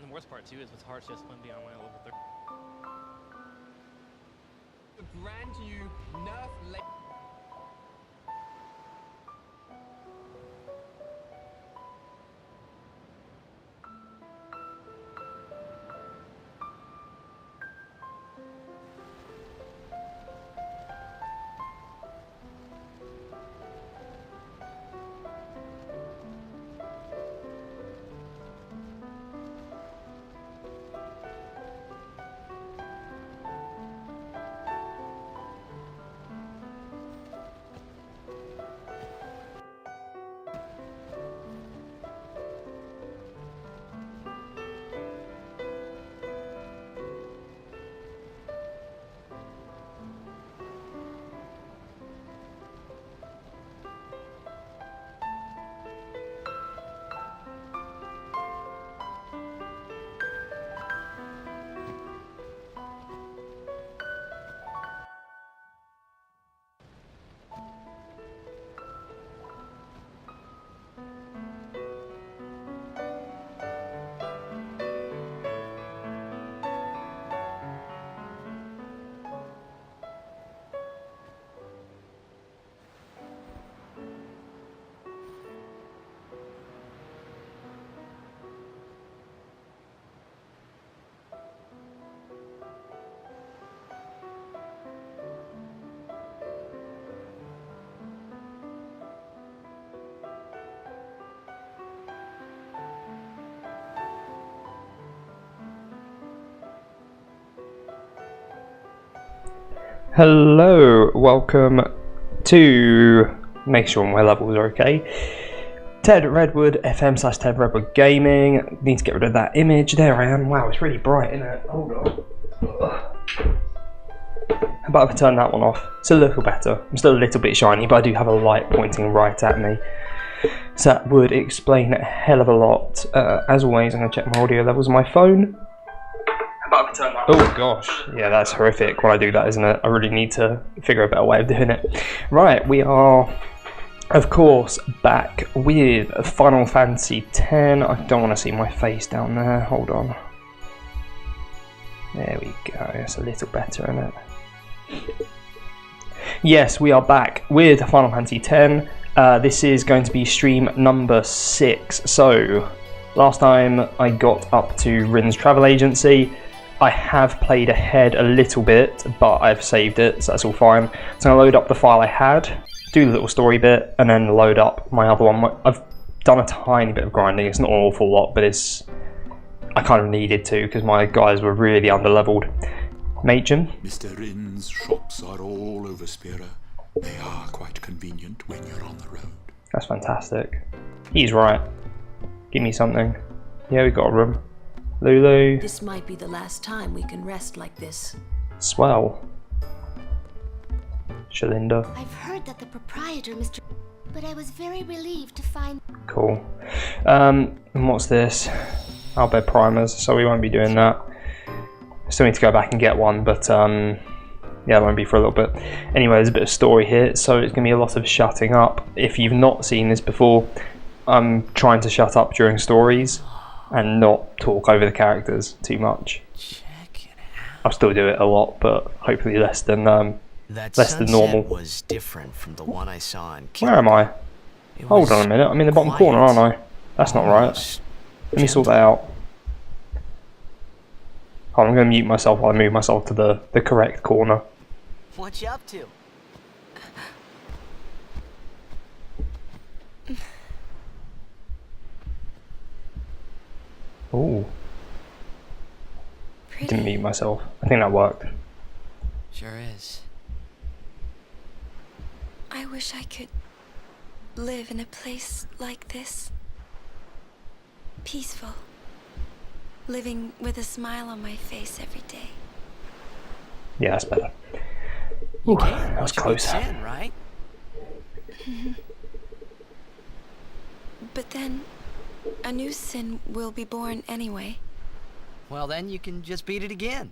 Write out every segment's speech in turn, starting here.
And the worst part too is what's hard just went beyond my level 30. The brand new Nerf Hello, welcome to make sure my levels are okay. Ted Redwood, FM/Ted Redwood Gaming. Need to get rid of that image. There I am. Wow, it's really bright, isn't it? Hold on. How about if I turn that one off? It's a little better. I'm still a little bit shiny, but I do have a light pointing right at me. So that would explain a hell of a lot. As always, I'm going to check my audio levels on my phone. Oh gosh, yeah, that's horrific when I do that, isn't it? I really need to figure a better way of doing it. Right, we are, of course, back with Final Fantasy X. I don't want to see my face down there, hold on. There we go, it's a little better, isn't it? Yes, we are back with Final Fantasy X. This is going to be stream number 6. So, last time I got up to Rin's travel agency. I have played ahead a little bit, but I've saved it, so that's all fine. So I'm going to load up the file I had, do the little story bit, and then load up my other one. I've done a tiny bit of grinding, it's not an awful lot, but I kind of needed to, because my guys were really underleveled. Major? Mr. Rin's shops are all over Spira. They are quite convenient when you're on the road. That's fantastic. He's right. Give me something. Yeah, we got a room. Lulu. This might be the last time we can rest like this. Swell. Shalinda. I've heard that the proprietor, Mr. But I was very relieved to find... Cool. And what's this? Albed primers, so we won't be doing that. Still need to go back and get one, but yeah, it won't be for a little bit. Anyway, there's a bit of story here, so it's going to be a lot of shutting up. If you've not seen this before, I'm trying to shut up during stories and not talk over the characters too much. Check it out. I'll still do it a lot, but hopefully less than normal. Was different from the one I saw in Where am I? Hold on a minute, I'm in the bottom corner, aren't I? That's not right. Let me sort that out. Oh, I'm going to mute myself while I move myself to the correct corner. What you up to? Ooh. Didn't mute myself. I think that worked. Sure is. I wish I could live in a place like this. Peaceful. Living with a smile on my face every day. Yeah, that's better. You Ooh, can, that was once you close. get sin, right? But then, a new sin will be born anyway. Well, then you can just beat it again.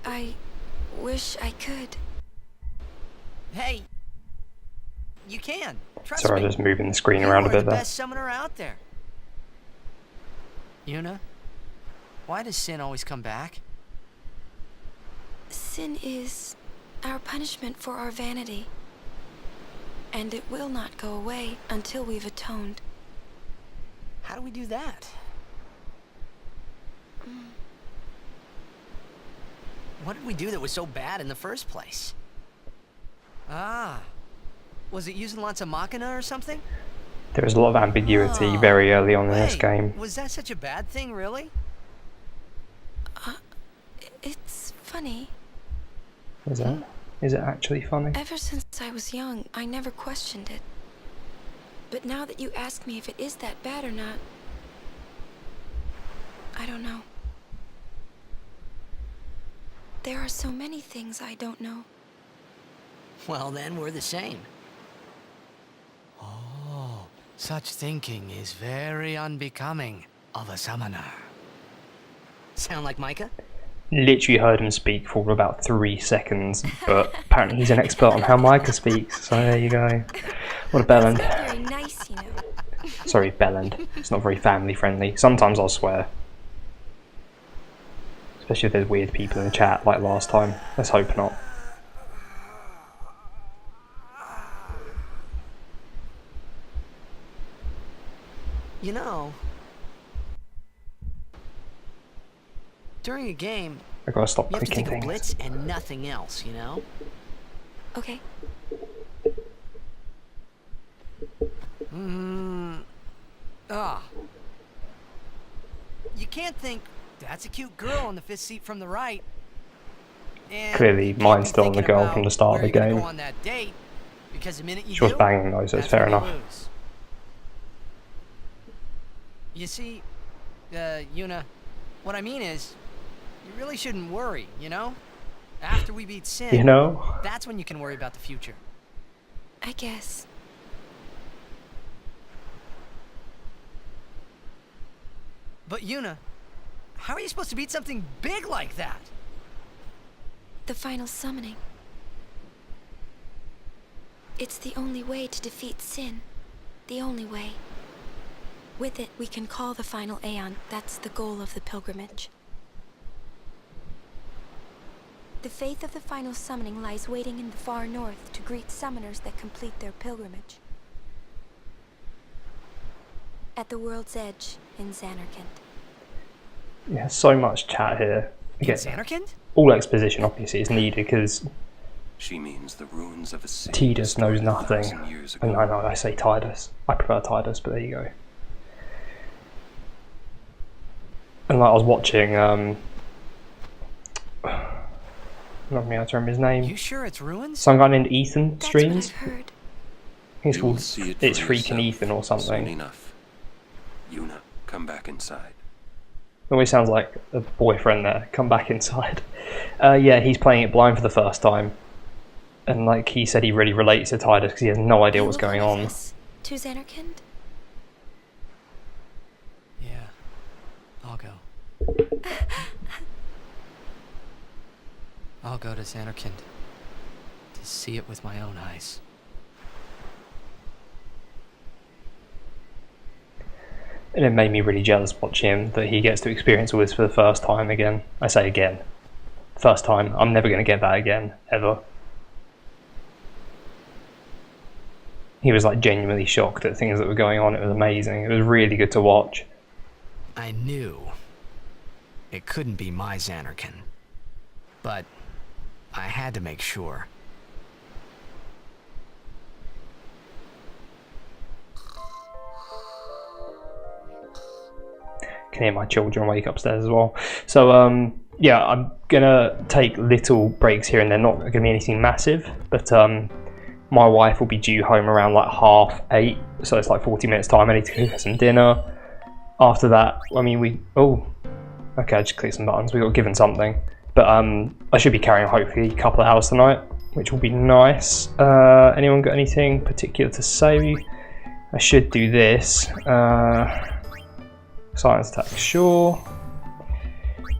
I wish I could. Hey, you can. Trust Sorry, me. I'm just moving the screen You around a are bit the there. best summoner out there. Yuna, Why does sin always come back? Sin is our punishment for our vanity. And it will not go away until we've atoned. How do we do that? What did we do that was so bad in the first place? Ah. Was it using lots of machina or something? There is a lot of ambiguity very early on in this game. Was that such a bad thing, really? It's funny. Is it? Is it actually funny? Ever since I was young, I never questioned it. But now that you ask me if it is that bad or not, I don't know. There are so many things I don't know. Well, then we're the same. Oh, such thinking is very unbecoming of a summoner. Sound like Micah? Literally heard him speak for about 3 seconds, but apparently he's an expert on how Micah speaks, so there you go. What a bellend. Very nice, you know. Sorry, bellend. It's not very family friendly. Sometimes I'll swear. Especially if there's weird people in the chat like last time. Let's hope not. You know, during a game, I gotta stop you have to clicking take a things. blitz and nothing else, you know? Okay. You can't think, that's a cute girl in the 5th seat from the right. And Clearly, you can't mine's be still on the thinking girl about from the start of where the you're gonna game. go on that date, because the minute you She was do, banging though, so it's that's fair when you enough. lose. You see, Yuna, what I mean is, you really shouldn't worry, you know? After we beat Sin, You know? that's when you can worry about the future. I guess. But Yuna, how are you supposed to beat something big like that? The final summoning. It's the only way to defeat sin. The only way. With it, we can call the final Aeon. That's the goal of the pilgrimage. The faith of the final summoning lies waiting in the far north to greet summoners that complete their pilgrimage. At the world's edge in Xanarkand. Yeah, so much chat here. In Again, Xanarkand? all exposition obviously is needed because She means the ruins of a city Tidus knows destroyed nothing. 1,000 years And ago. I know I say Tidus. I prefer Tidus, but there you go. And like I was watching, I don't know how to remember his name. You sure it's ruins? Some guy named Ethan That's streams. what I've heard. I think it's You will called see it It's for Freaking yourself Ethan or Soon something. enough. Yuna, come back inside. It always sounds like a boyfriend there. Come back inside. Yeah, he's playing it blind for the first time. And like he said, he really relates to Tidus because he has no idea You what's will going come on. with us to Xanarkand? Yeah, I'll go. I'll go to Xanarkand to see it with my own eyes. And it made me really jealous watching him that he gets to experience all this for the first time again. I say again. First time. I'm never going to get that again, ever. He was like genuinely shocked at things that were going on. It was amazing. It was really good to watch. I knew it couldn't be my Xanarkand, but I had to make sure. Can hear my children wake upstairs as well. So yeah, I'm gonna take little breaks here and they're not gonna be anything massive, but my wife will be due home around like 8:30, so it's like 40 minutes time. I need to cook her some dinner. After that, I mean okay, I just clicked some buttons. We got given something, but I should be carrying hopefully a couple of hours tonight, which will be nice. Anyone got anything particular to say? I should do this. Silence attack, sure.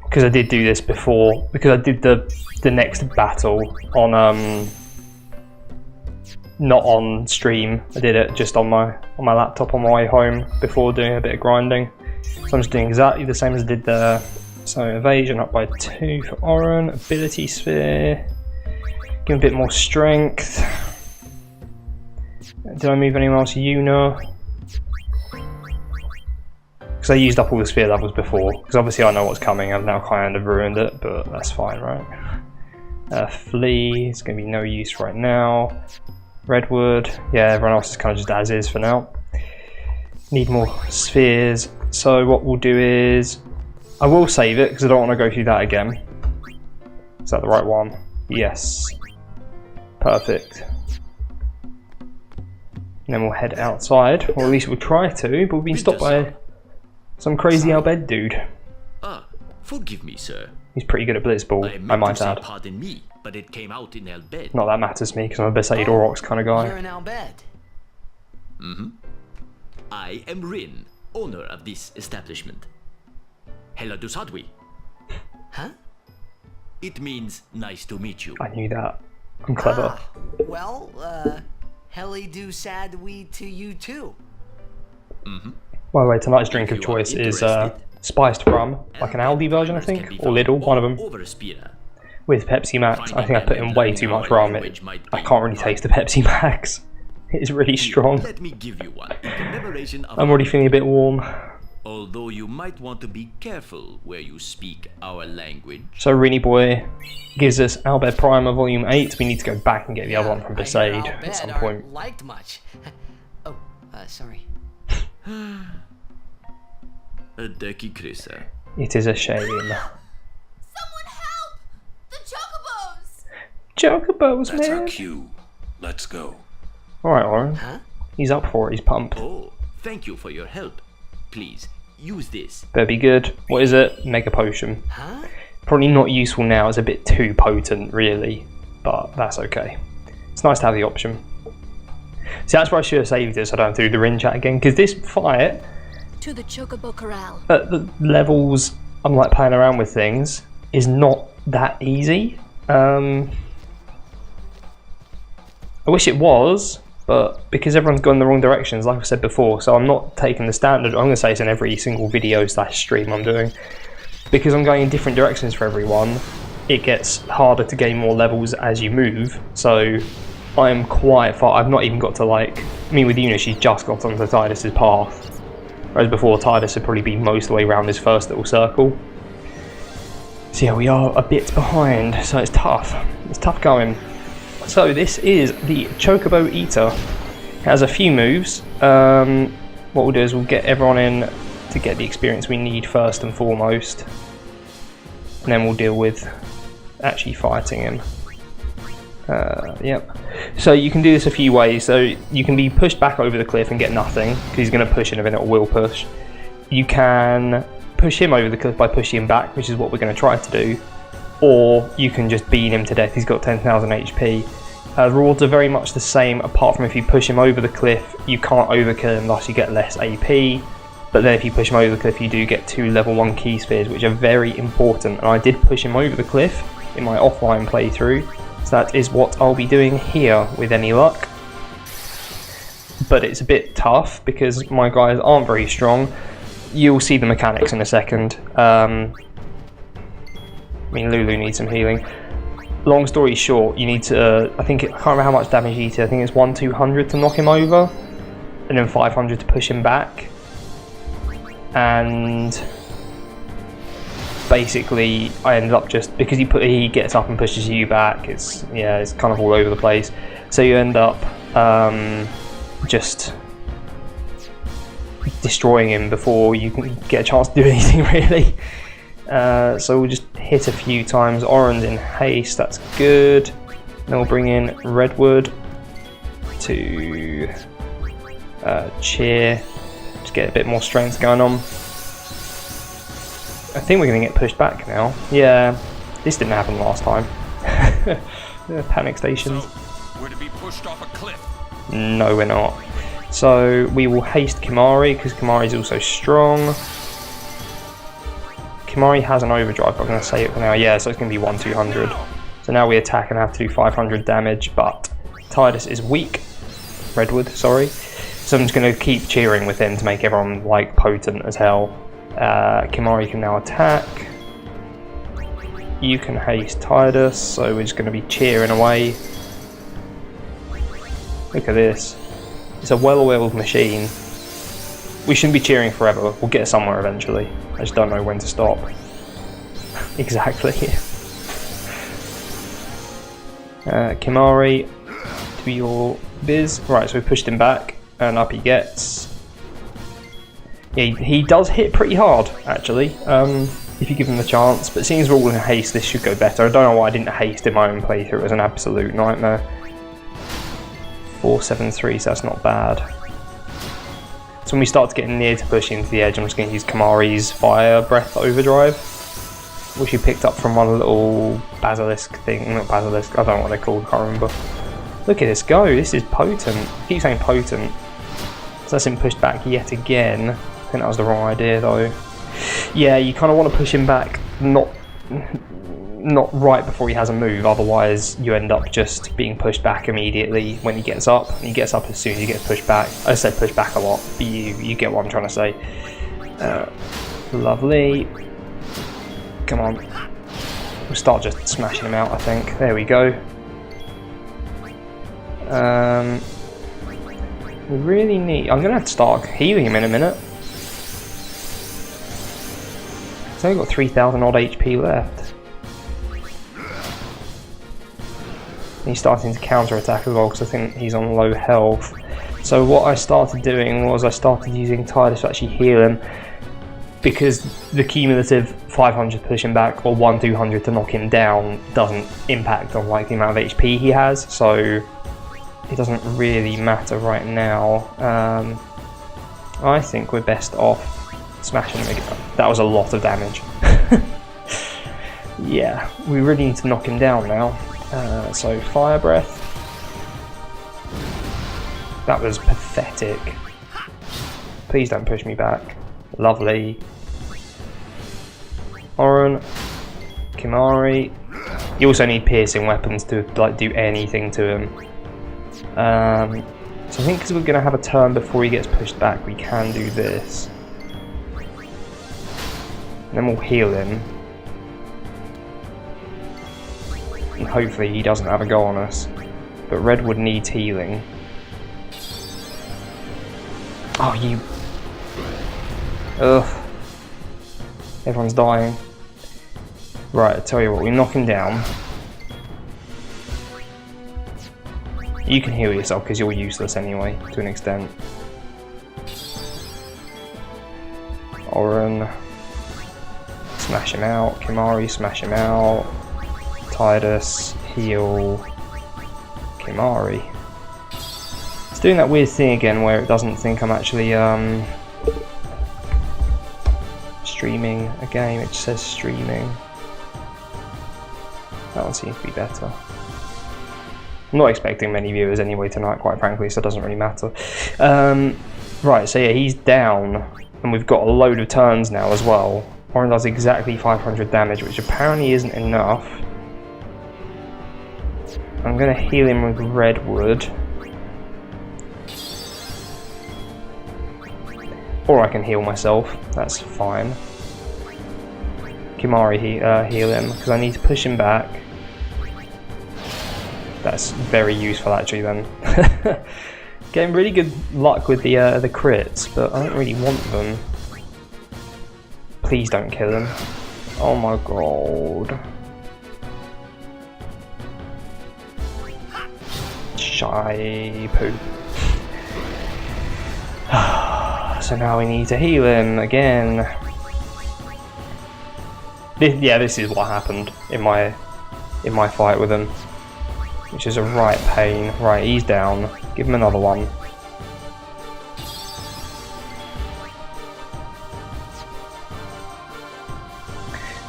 Because I did do this before. Because I did the next battle on not on stream. I did it just on my laptop on my way home before doing a bit of grinding. So I'm just doing exactly the same as I did the So evasion up by 2 for Oren, ability sphere, give him a bit more strength. Did I move anyone else? Yuna? Because I used up all the sphere levels before, because obviously I know what's coming, I've now kind of ruined it, but that's fine, right? Flea, it's going to be no use right now. Redwood, yeah, everyone else is kind of just as is for now. Need more spheres, so what we'll do is, I will save it because I don't want to go through that again. Is that the right one? Yes. Perfect. And then we'll head outside, or at least we'll try to, but we've been stopped by some crazy Albed dude. Ah, forgive me, sir. He's pretty good at Blitzball, I might add. Pardon me, but it came out in Albed. Not that matters to me, because I'm a Besaid Aurochs kind of guy. You're an Albed. Mm-hmm. I am Rin, owner of this establishment. Hela Dusadwi. Huh? It means nice to meet you. I knew that. I'm clever. Well, Heli do sad we to you too. Mm-hmm. By the way, tonight's drink of choice is spiced rum, like an Aldi version I think, or Lidl, one of them, with Pepsi Max. I think I put in way too much rum, I can't really taste the Pepsi Max. It's really strong. Let me give you one in commemoration of I'm already feeling a bit warm. Although you might want to be careful where you speak our language. So Rini Boy gives us Albed Primer Volume 8. We need to go back and get the other one from Besaid at some point. Liked much. Oh, sorry. Adeki Krisa. It is a shame. Someone help! The chocobos! Chocobos, That's man! our cue. Let's go. Alright, Oren. Huh? He's up for it, he's pumped. Oh, thank you for your help. Please, use this. Better be good. What is it? Mega Potion. Huh? Probably not useful now, it's a bit too potent, really. But that's okay. It's nice to have the option. See, that's why I should have saved this so I don't have to do the Rin chat again, because this fight, To the chocobo corral. at the levels I'm like playing around with things, is not that easy. I wish it was, but because everyone's gone in the wrong directions, like I said before, so I'm not taking the standard, I'm going to say it's in every single video / stream I'm doing, because I'm going in different directions for everyone, it gets harder to gain more levels as you move, so I'm quite far. I've not even got to like, I mean with Una she's just got onto Tidus's path, whereas before Tidus would probably be most of the way around his first little circle. So yeah, we are a bit behind, so it's tough going. So this is the Chocobo Eater. It has a few moves. What we'll do is we'll get everyone in to get the experience we need first and foremost, and then we'll deal with actually fighting him. Yep. So you can do this a few ways. So you can be pushed back over the cliff and get nothing, because he's going to push in a minute, or will push. You can push him over the cliff by pushing him back, which is what we're going to try to do. Or you can just beat him to death. He's got 10,000 HP. The rewards are very much the same, apart from if you push him over the cliff, you can't overkill him, thus you get less AP. But then if you push him over the cliff, you do get 2 level 1 key spheres, which are very important. And I did push him over the cliff in my offline playthrough, so that is what I'll be doing here with any luck. But it's a bit tough because my guys aren't very strong. You'll see the mechanics in a second. I mean, Lulu needs some healing. Long story short, you need to, I can't remember how much damage he did. I think it's 1/200 to knock him over, and then 500 to push him back. And basically, I ended up just, because he gets up and pushes you back, it's kind of all over the place. So you end up just destroying him before you can get a chance to do anything, really. So we'll just hit a few times. Orange in haste, that's good. Then we'll bring in Redwood to cheer, just get a bit more strength going on. I think we're going to get pushed back now. Yeah, this didn't happen last time. Panic stations. So, we're to be pushed off a cliff. No, we're not. So we will haste Kimari, because Kimari is also strong. Kimari has an overdrive, but I'm going to say it for now. Yeah, so it's going to be 1/200. So now we attack and have to do 500 damage, but Tidus is weak. Redwood, sorry. So I'm just going to keep cheering with him to make everyone like potent as hell. Kimari can now attack. You can haste Tidus, so we're just going to be cheering away. Look at this. It's a well-oiled machine. We shouldn't be cheering forever. We'll get somewhere eventually. I just don't know when to stop. Exactly. Kimari, do your biz. Right, so we pushed him back, and up he gets. Yeah, he does hit pretty hard, actually, if you give him the chance. But seeing as we're all in haste, this should go better. I don't know why I didn't haste in my own playthrough. It was an absolute nightmare. 473, so that's not bad. So when we start to get near to pushing to the edge, I'm just going to use Kamari's Fire Breath Overdrive, which he picked up from one little basilisk thing. Not basilisk, I don't know what they're called, can't remember. Look at this go, this is potent. I keep saying potent. So that's him pushed back yet again. I think that was the wrong idea though. Yeah, you kind of want to push him back, not right before he has a move, otherwise you end up just being pushed back immediately when he gets up. And he gets up as soon as he gets pushed back. I say push back a lot, but you get what I'm trying to say. Lovely. Come on. We'll start just smashing him out, I think. There we go. We really need... I'm going to have to start healing him in a minute. He's only got 3,000 odd HP left. He's starting to counter attack as well because I think he's on low health. So what I started doing was I started using Tidus to actually heal him, because the cumulative 500 to push him back or 1-200 to knock him down doesn't impact on like the amount of HP he has, so it doesn't really matter right now. I think we're best off smashing him again. That was a lot of damage. Yeah, we really need to knock him down now. So Fire Breath. That was pathetic. Please don't push me back. Lovely. Oren. Kimari. You also need piercing weapons to like do anything to him. So I think because we're going to have a turn before he gets pushed back, we can do this. And then we'll heal him. And hopefully he doesn't have a go on us. But Redwood needs healing. Oh, you... Ugh. Everyone's dying. Right, I tell you what, we knock him down. You can heal yourself because you're useless anyway, to an extent. Oren. Smash him out. Kimari, smash him out. Tidus, heal. Kimari. It's doing that weird thing again where it doesn't think I'm actually streaming a game, it just says streaming. That one seems to be better. I'm not expecting many viewers anyway tonight, quite frankly, so it doesn't really matter. Right, so yeah, he's down, and we've got a load of turns now as well. Oren does exactly 500 damage, which apparently isn't enough. I'm going to heal him with Redwood. Or I can heal myself, that's fine. Kimari heal him, because I need to push him back. That's very useful actually then. Getting really good luck with the crits, but I don't really want them. Please don't kill him. Oh my god. Shy poo. So now we need to heal him again. This is what happened in my fight with him, which is a right pain. Right, he's down. Give him another one.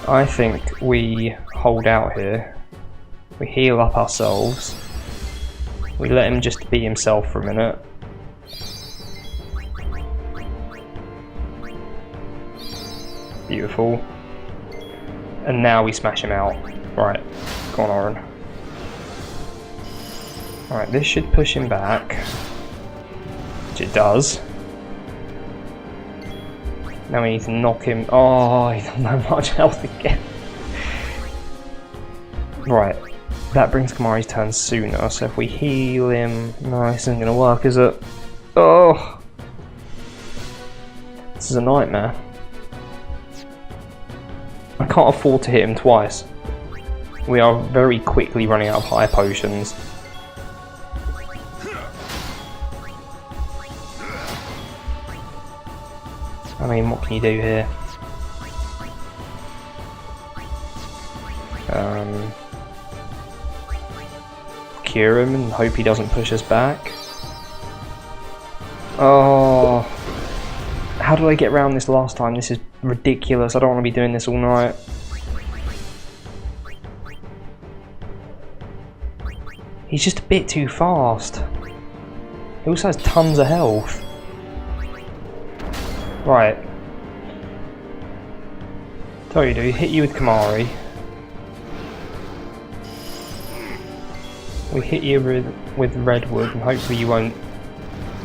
I think we hold out here. We heal up ourselves. We let him just be himself for a minute. Beautiful. And now we smash him out. Right, go on Oren. Alright, this should push him back. Which it does. Now we need to knock him. Oh, he doesn't have much health again. Right, that brings Kamari's turn sooner, so if we heal him... No, this isn't going to work, is it? Oh! This is a nightmare. I can't afford to hit him twice. We are very quickly running out of high potions. I mean, what can you do here? Cure him and hope he doesn't push us back. Oh, how did I get around this last time? This is ridiculous. I don't want to be doing this all night. He's just a bit too fast. He also has tons of health. Right. Tell you, do hit you with Kamari. We hit you with Redwood, and hopefully you won't.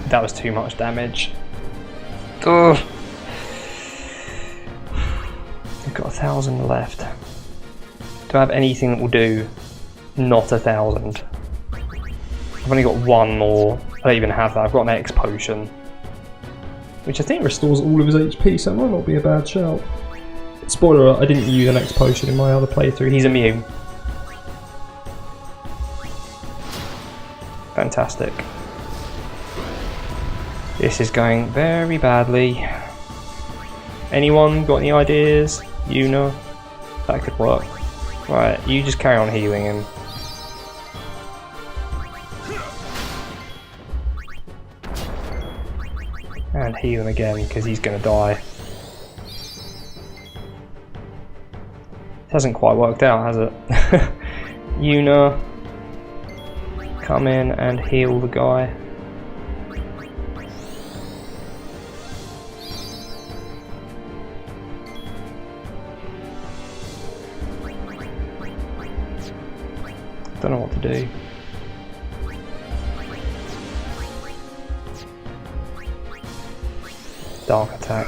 That was too much damage. Ugh. I've got 1,000 left. Do I have anything that will do not 1,000? I've only got one more. I don't even have that. I've got an X potion, which I think restores all of his HP, so it might not be a bad shout. Spoiler alert, I didn't use an X potion in my other playthrough. He's immune. Fantastic. This is going very badly. Anyone got any ideas? Yuna? That could work. Right, you just carry on healing him. And heal him again, because he's going to die. It hasn't quite worked out, has it? Yuna, come in and heal the guy. Don't know what to do. Dark attack,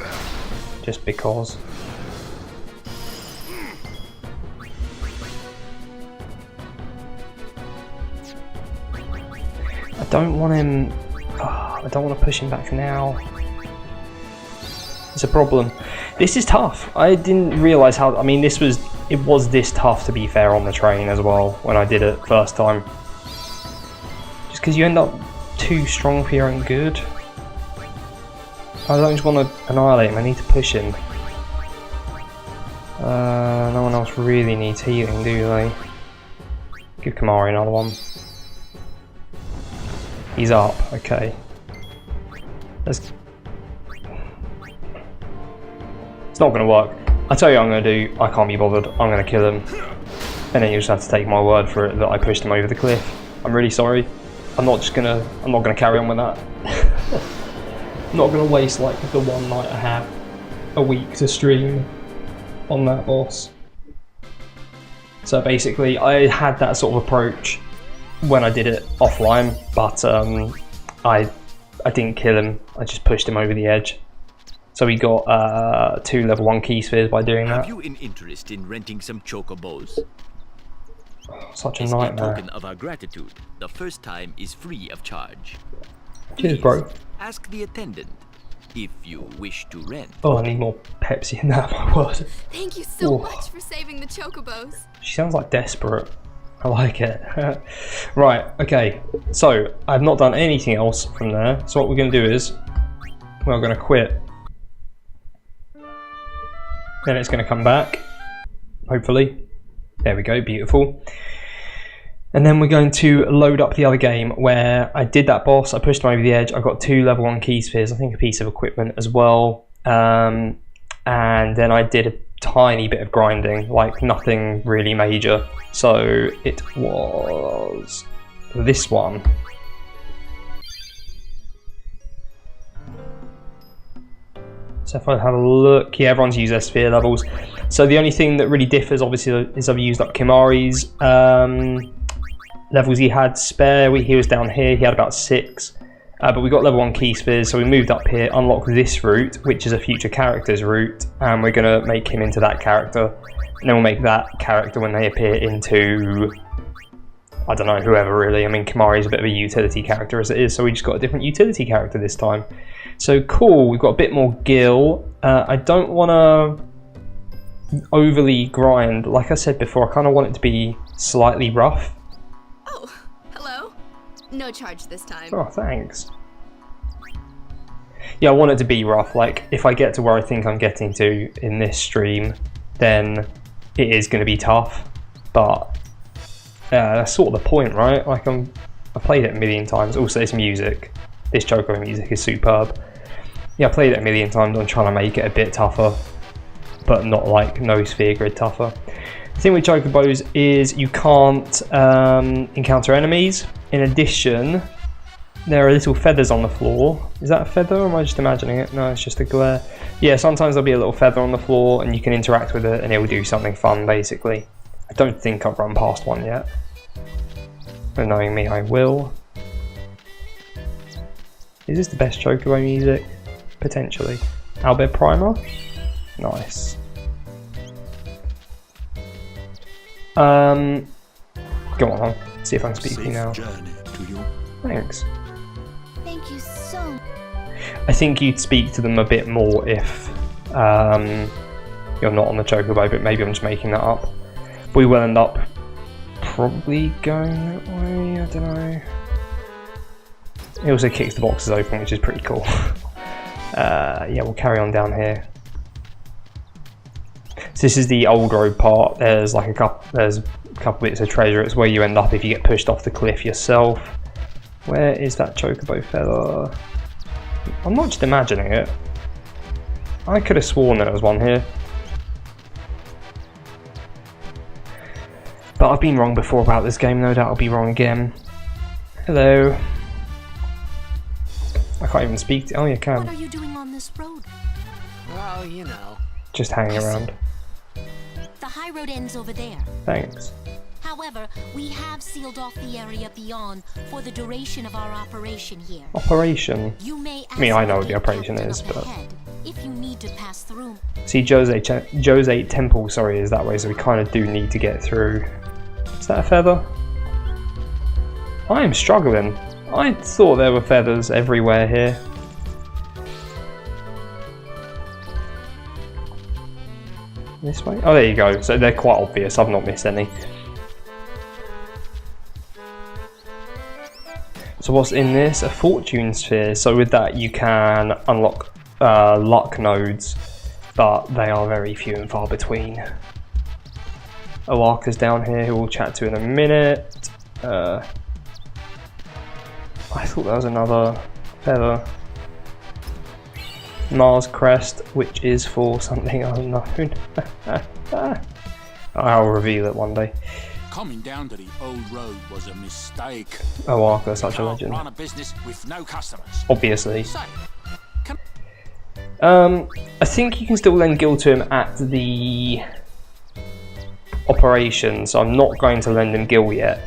just because. I don't want him. I don't want to push him back now. It's a problem. This is tough. I didn't realise how. I mean, it was this tough, to be fair, on the train as well when I did it first time. Just because you end up too strong for your own good. I don't just want to annihilate him, I need to push him. No one else really needs healing, do they? Give Kamari another one. He's up, okay. It's not going to work. I tell you what I'm going to do, I can't be bothered, I'm going to kill him. And then you just have to take my word for it that I pushed him over the cliff. I'm really sorry. I'm not going to carry on with that. I'm not going to waste like the one night I have a week to stream on that boss. So basically I had that sort of approach when I did it offline, but I didn't kill him, I just pushed him over the edge. So we got 2 level 1 key spheres by doing that. Have you an interest in renting some chocobos? Such a As nightmare. a token of our gratitude, the first time is free of charge. Cheers, bro. Ask the attendant if you wish to rent. Oh, I need more Pepsi in that, my word. Thank you so much for saving the chocobos. She sounds like desperate. I like it. Right, okay. So, I've not done anything else from there. So what we're going to do is, we're going to quit. Then it's going to come back. Hopefully. There we go, beautiful. And then we're going to load up the other game where I did that boss, I pushed him over the edge, I got 2 level 1 key spheres, I think a piece of equipment as well. And then I did a tiny bit of grinding, like nothing really major. So it was this one. So if I have a look, yeah, everyone's used their sphere levels. So the only thing that really differs, obviously, is I've used up Kimari's levels he had spare. He was down here, he had about 6. But we got level 1 key spheres, so we moved up here, unlocked this route, which is a future character's route, and we're going to make him into that character. And then we'll make that character when they appear into, I don't know, whoever really. I mean, Kimari's a bit of a utility character as it is, so we just got a different utility character this time. So cool, we've got a bit more gil. I don't want to overly grind. Like I said before, I kind of want it to be slightly rough. Oh, hello. No charge this time. Oh, thanks. Yeah, I want it to be rough. Like, if I get to where I think I'm getting to in this stream, then it is going to be tough. But that's sort of the point, right? Like, I've played it a million times. Also, this music, this Chocobo music is superb. Yeah, I played it a million times. I'm trying to make it a bit tougher, but not like no sphere grid tougher. The thing with Chocobos is you can't encounter enemies. In addition, there are little feathers on the floor. Is that a feather or am I just imagining it? No, it's just a glare. Yeah, sometimes there'll be a little feather on the floor and you can interact with it and it will do something fun, basically. I don't think I've run past one yet. But knowing me, I will. Is this the best Chocobo music? Potentially. Albert Primer? Nice. Go on, huh? See if I'm speaking now. Journey to you. Thanks. Thank you so much. I think you'd speak to them a bit more if you're not on the Chocobo, but maybe I'm just making that up. We will end up probably going that way, I don't know. It also kicks the boxes open, which is pretty cool. Yeah, we'll carry on down here. So this is the old road part. There's like a couple bits of treasure. It's where you end up if you get pushed off the cliff yourself. Where is that Chocobo feather? I'm not just imagining it. I could have sworn there was one here. But I've been wrong before about this game, no doubt I'll be wrong again. Hello. I can't even speak to... Oh, you can. What are you doing on this road? Well, you know. Just hanging around. The high road ends over there. Thanks. However, we have sealed off the area beyond for the duration of our operation here. Operation? You may I mean, I know what the operation is, but... if you need to pass through. See, Jose Temple, sorry, is that way, so we kind of do need to get through. Is that a feather? I am struggling. I thought there were feathers everywhere here. This way? Oh, there you go. So they're quite obvious. I've not missed any. So what's in this? A fortune sphere. So with that you can unlock luck nodes, but they are very few and far between. Oaka's down here, who we'll chat to in a minute. I thought that was another feather. Mars crest, which is for something unknown. I'll reveal it one day. Coming down to the old road was a mistake. Oaka, such a legend. Run a business with no customers. Obviously. I think you can still lend gil to him at the operation, so I'm not going to lend him gil yet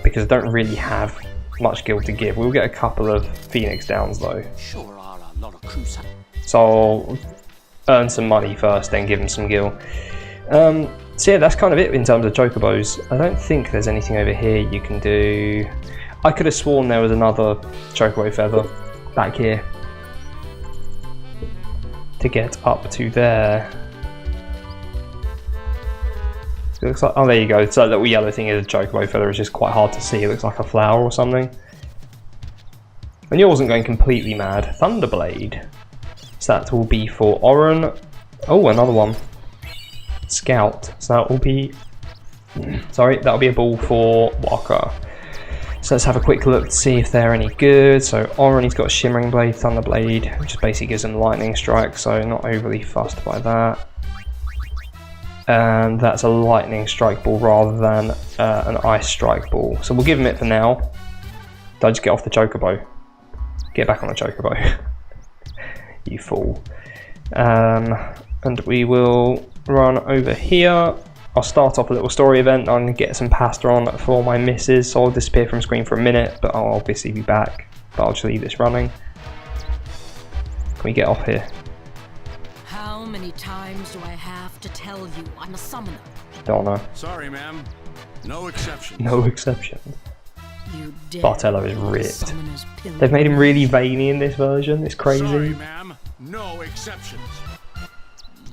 because I don't really have much gil to give. We'll get a couple of Phoenix Downs though. Sure are a lot of cruisers. So I'll earn some money first, then give him some gil. So yeah, that's kind of it in terms of Chocobos. I don't think there's anything over here you can do. I could have sworn there was another Chocobo feather back here to get up to there. It looks like, oh, there you go. So that little yellow thing is a Chocobo feather. It's just quite hard to see. It looks like a flower or something. And you wasn't going completely mad. Thunderblade. So that will be for Oren. Oh, another one. Scout. So that will be... Sorry, that'll be a ball for Walker. So let's have a quick look to see if they're any good. So Oren, he's got a Shimmering Blade, Thunderblade, which basically gives him Lightning Strike, so not overly fussed by that. And that's a Lightning Strike ball rather than an Ice Strike ball. So we'll give him it for now. Did I just get off the Chocobo? Get back on the Chocobo. You fool. And we will run over here. I'll start off a little story event. I'm going to get some pasta on for my missus, so I'll disappear from screen for a minute, but I'll obviously be back. But I'll just leave this running. Can we get off here? How many times do I have to tell you I'm a summoner? Don't know. Sorry, ma'am. No exceptions. No exceptions. You dare Bartello is be the ripped. summoner's pillow. They've made him really veiny in this version. It's crazy. Sorry, ma'am. No exceptions.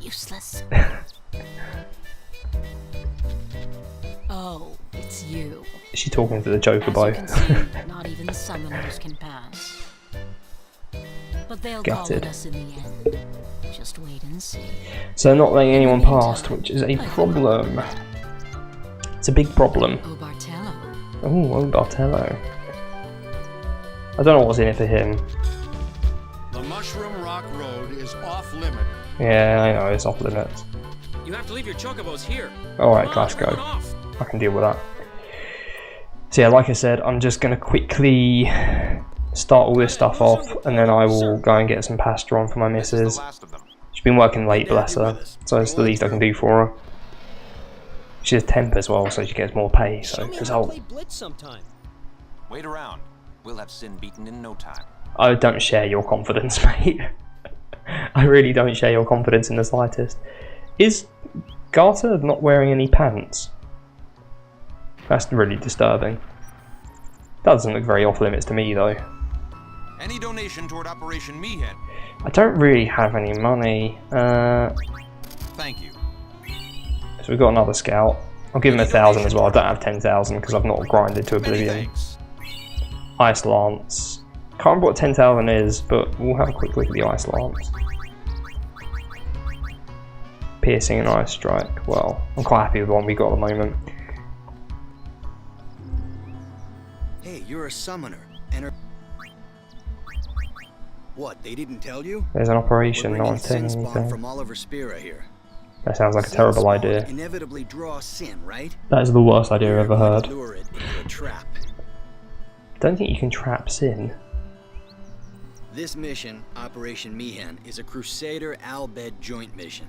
Useless. Oh, it's you. Is she talking to the Joker As boy? you can see, not even the summoners can pass. But they'll call Gutted. it us in the end. Just wait and see. So not letting anyone past, which is a problem. It's a big problem. Oh, Bartello. Oh, Bartello. I don't know what's in it for him. The Mushroom Rock Road is off limit. Yeah, I know, it's off limits. You have to leave your chocobos here. Alright, Come on, Clash, turn it go. off. I can deal with that. So yeah, like I said, I'm just going to quickly start all this stuff off, and then I will go and get some pasta on for my missus. She's been working late, bless her, so it's the least I can do for her. She has temp as well, so she gets more pay, so result. Blitz sometime. Wait around. We'll have Sin beaten in no time. I don't share your confidence, mate. I really don't share your confidence in the slightest. Is Garter not wearing any pants? That's really disturbing. Doesn't look very off limits to me though. Any donation toward Operation Meehan. I don't really have any money. Thank you. So we've got another scout. I'll give him 1,000 as well. I don't have 10,000 because I've not grinded to Many oblivion. thanks. Ice Lance. Can't remember what 10,000 is, but we'll have a quick look at the Ice Lance. Piercing and Ice Strike. Well, I'm quite happy with the one we got at the moment. Hey, you're a summoner. What, they didn't tell you? There's an operation, We're no bringing one's saying sin spawn anything. from Oliver Spira here. That sounds like a Sin terrible spawn idea. inevitably draw sin, right? That is the worst idea I've ever We're going heard. to lure it into a trap. Don't think you can trap Sin. This mission, Operation Meehan, is a Crusader Albed joint mission.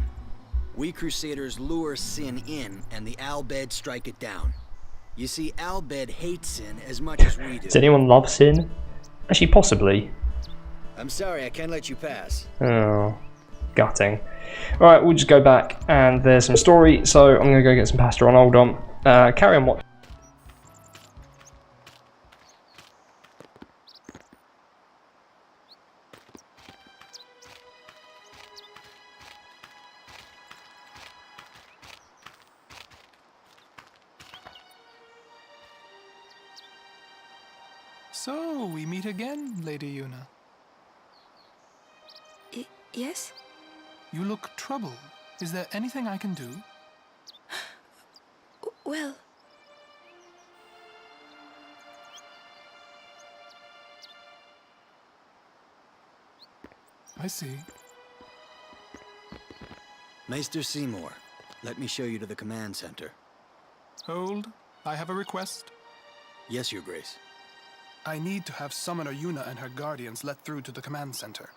We Crusaders lure Sin in, and the Albed strike it down. You see, Albed hates Sin as much as we do. Does anyone love Sin? Actually, possibly. I'm sorry, I can't let you pass. Oh, gutting. Alright, we'll just go back, and there's some story, so I'm going to go get some pasta on. Hold on. Carry on watching. So, we meet again, Lady Yuna. Yes? You look troubled. Is there anything I can do? Well... I see. Maester Seymour, let me show you to the command center. Hold. I have a request. Yes, Your Grace. I need to have Summoner Yuna and her guardians let through to the command center.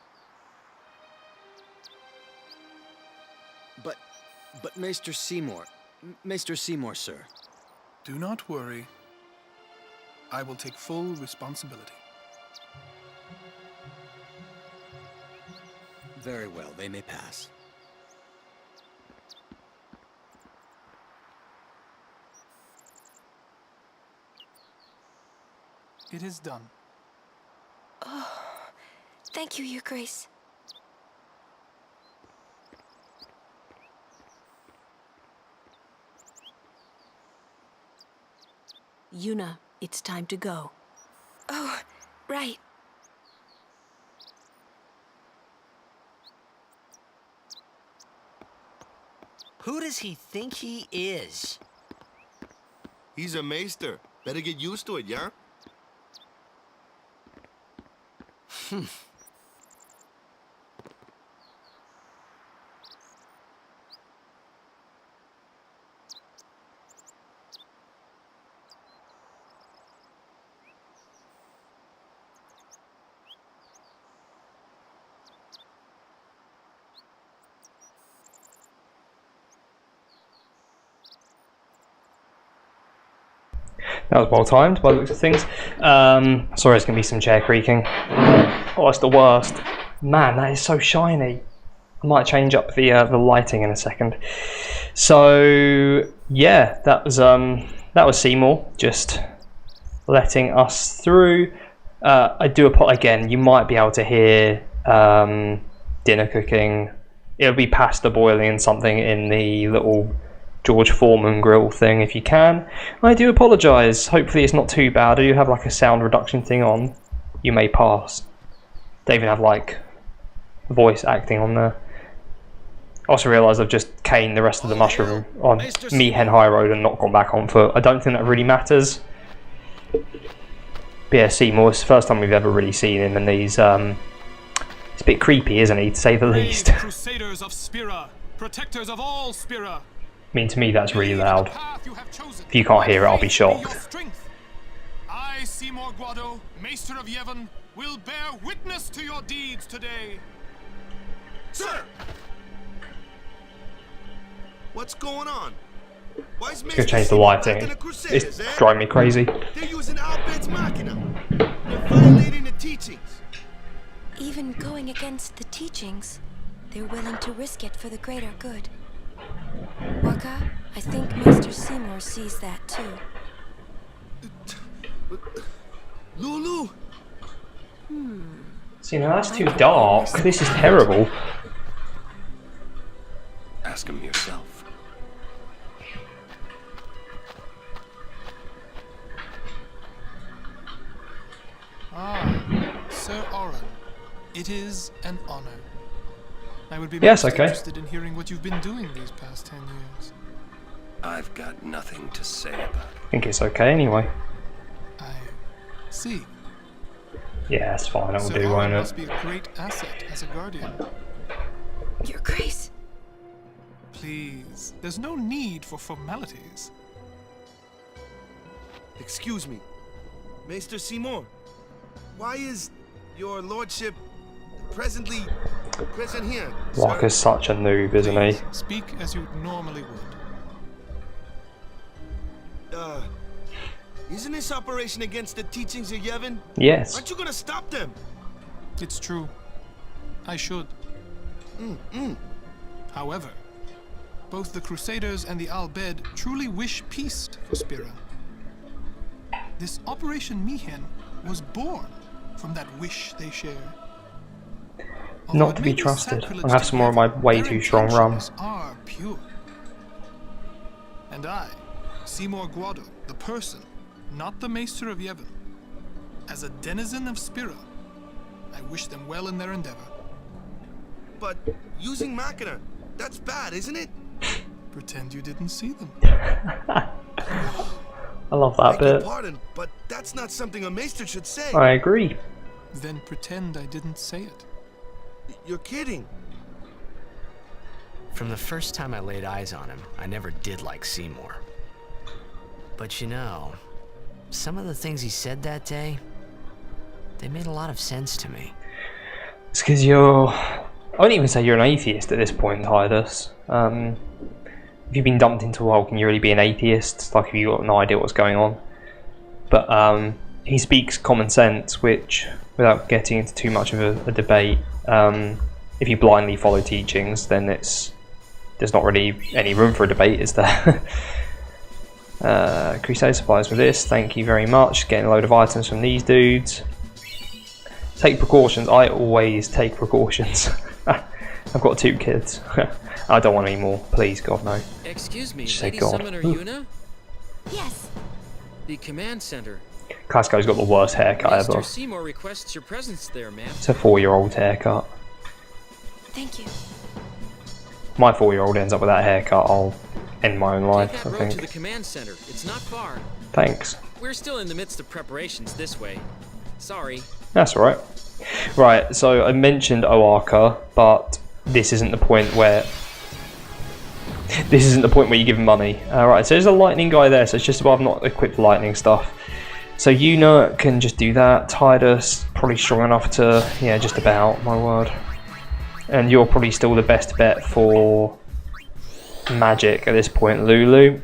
But Maester Seymour... Maester Seymour, sir. Do not worry. I will take full responsibility. Very well, they may pass. It is done. Oh, thank you, Your Grace. Yuna, it's time to go. Oh, right. Who does he think he is? He's a maester. Better get used to it, yeah? That was well timed by the looks of things. Sorry, it's going to be some chair creaking. Oh, it's the worst. Man, that is so shiny. I might change up the lighting in a second. So yeah, that was Seymour just letting us through. I do again. You might be able to hear dinner cooking. It'll be pasta boiling and something in the little George Foreman grill thing if you can. I do apologise. Hopefully it's not too bad. I do have like a sound reduction thing on. You may pass. They even have like voice acting on there. I also realised I've just caned the rest of the mushroom on Meehan High Road and not gone back on foot. I don't think that really matters. But yeah, Seymour, it's the first time we've ever really seen him, and he's it's a bit creepy, isn't he, to say the least. Crusaders of Spira, protectors of all Spira. I mean, to me that's really loud. If you can't hear it, I'll be shocked. I, Seymour Guado, Maester of Yevon, will bear witness to your deeds today. Sir! What's going on? Why is Just gonna change the lighting. It's driving me crazy. They're using Albed's Machina. They're violating the teachings. Even going against the teachings, they're willing to risk it for the greater good. Waka, I think Master Seymour sees that too. Lulu! See, now that's too dark. This is terrible. Ask him yourself. Ah, Sir Oren, it is an honor. I would be Yes, most okay. interested in hearing what you've been doing these past 10 years. I've got nothing to say about it. I think it's okay anyway. I see. Yeah, it's fine. It'll Sir do, Oren won't must it? be a great asset as a guardian. Your Grace. Please, there's no need for formalities. Excuse me. Maester Seymour, why is your lordship present here? Walker's such a noob, isn't he? Please, speak as you normally would. Isn't this operation against the teachings of Yevon? Yes. Aren't you gonna stop them? It's true. I should. However, both the Crusaders and the Al-Bed truly wish peace for Spira. This Operation Mihen was born from that wish they share. Not to be trusted. I'll have some more of my way too strong rum. Are pure. And I, Seymour Guado, the person, not the Maester of Yevon, as a denizen of Spira, I wish them well in their endeavor. But using Machina, that's bad, isn't it? Pretend you didn't see them. I love that Beg your bit. pardon, but that's not something a Maester should say. I agree. Then pretend I didn't say it. You're kidding. From the first time I laid eyes on him, I never did like Seymour. But you know, some of the things he said that day, they made a lot of sense to me. It's because you're... I wouldn't even say you're an atheist at this point, Titus. If you've been dumped into a hole, can you really be an atheist? Like, if you've got no idea what's going on. But he speaks common sense, which, without getting into too much of a debate, if you blindly follow teachings, then there's not really any room for a debate, is there? Crusade supplies with this, thank you very much. Getting a load of items from these dudes. Take precautions. I always take precautions. I've got 2 kids. I don't want any more. Please, God, no. Excuse me, Just Lady say God. Summoner Yuna? Yes. The command center. Casco's got the worst haircut ever. Mr. Seymour requests your presence there, ma'am. It's a 4-year-old haircut. Thank you. My 4-year-old ends up with that haircut, I'll end my own life, Take I that road to the think. command center. It's not far. Thanks. We're still in the midst of preparations this way. Sorry. That's alright. Right, so I mentioned Oaka, but this isn't the point where... This isn't the point where you give him money. Right, so there's a lightning guy there, so it's just above not equipped lightning stuff. So Yuna can just do that. Titus, probably strong enough to... Yeah, just about, my word. And you're probably still the best bet for magic at this point, Lulu.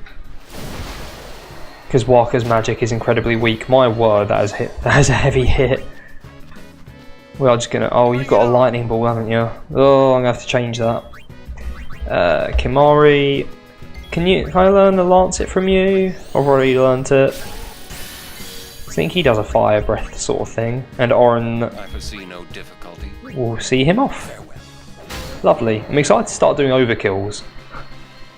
Because Waka's magic is incredibly weak. My word, that is a heavy hit. We are just gonna. Oh, you've got a lightning ball, haven't you? Oh, I'm gonna have to change that. Kimari, can I learn the Lancet from you? I've already learnt it. I think he does a fire breath sort of thing, and Oren. I foresee no difficulty. We'll see him off. Lovely. I'm excited to start doing overkills.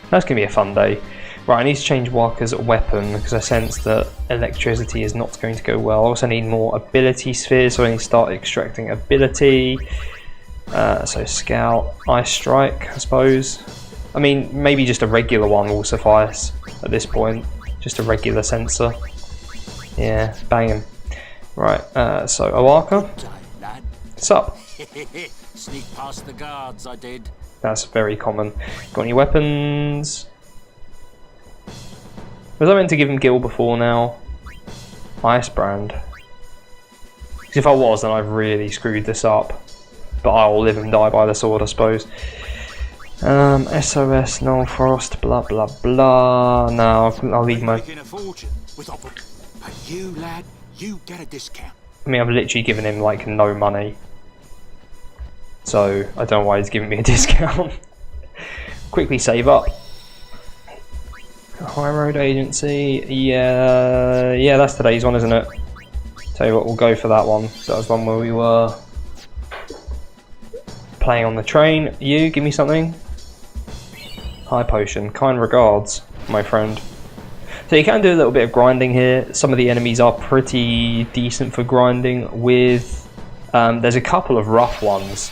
That's gonna be a fun day. Right, I need to change Walker's weapon because I sense that electricity is not going to go well. I also need more ability spheres, so I need to start extracting ability. So Scout, Ice Strike, I suppose. I mean, maybe just a regular one will suffice at this point. Just a regular sensor. Yeah, bang him. Right, so Awaka. What's up? Sneak past the guards, I did. That's very common. Got any weapons? Was I meant to give him Gil before now? Ice Brand. Because if I was, then I've really screwed this up. But I'll live and die by the sword, I suppose. SOS, no frost, blah blah blah. No, I'll leave my. But you, lad, you get a discount. I mean, I've literally given him like no money. So I don't know why he's giving me a discount. Quickly save up. High Road Agency, yeah, that's today's one, isn't it? Tell you what, we'll go for that one. So that was one where we were playing on the train. You, give me something. High Potion, kind regards, my friend. So you can do a little bit of grinding here. Some of the enemies are pretty decent for grinding with. There's a couple of rough ones.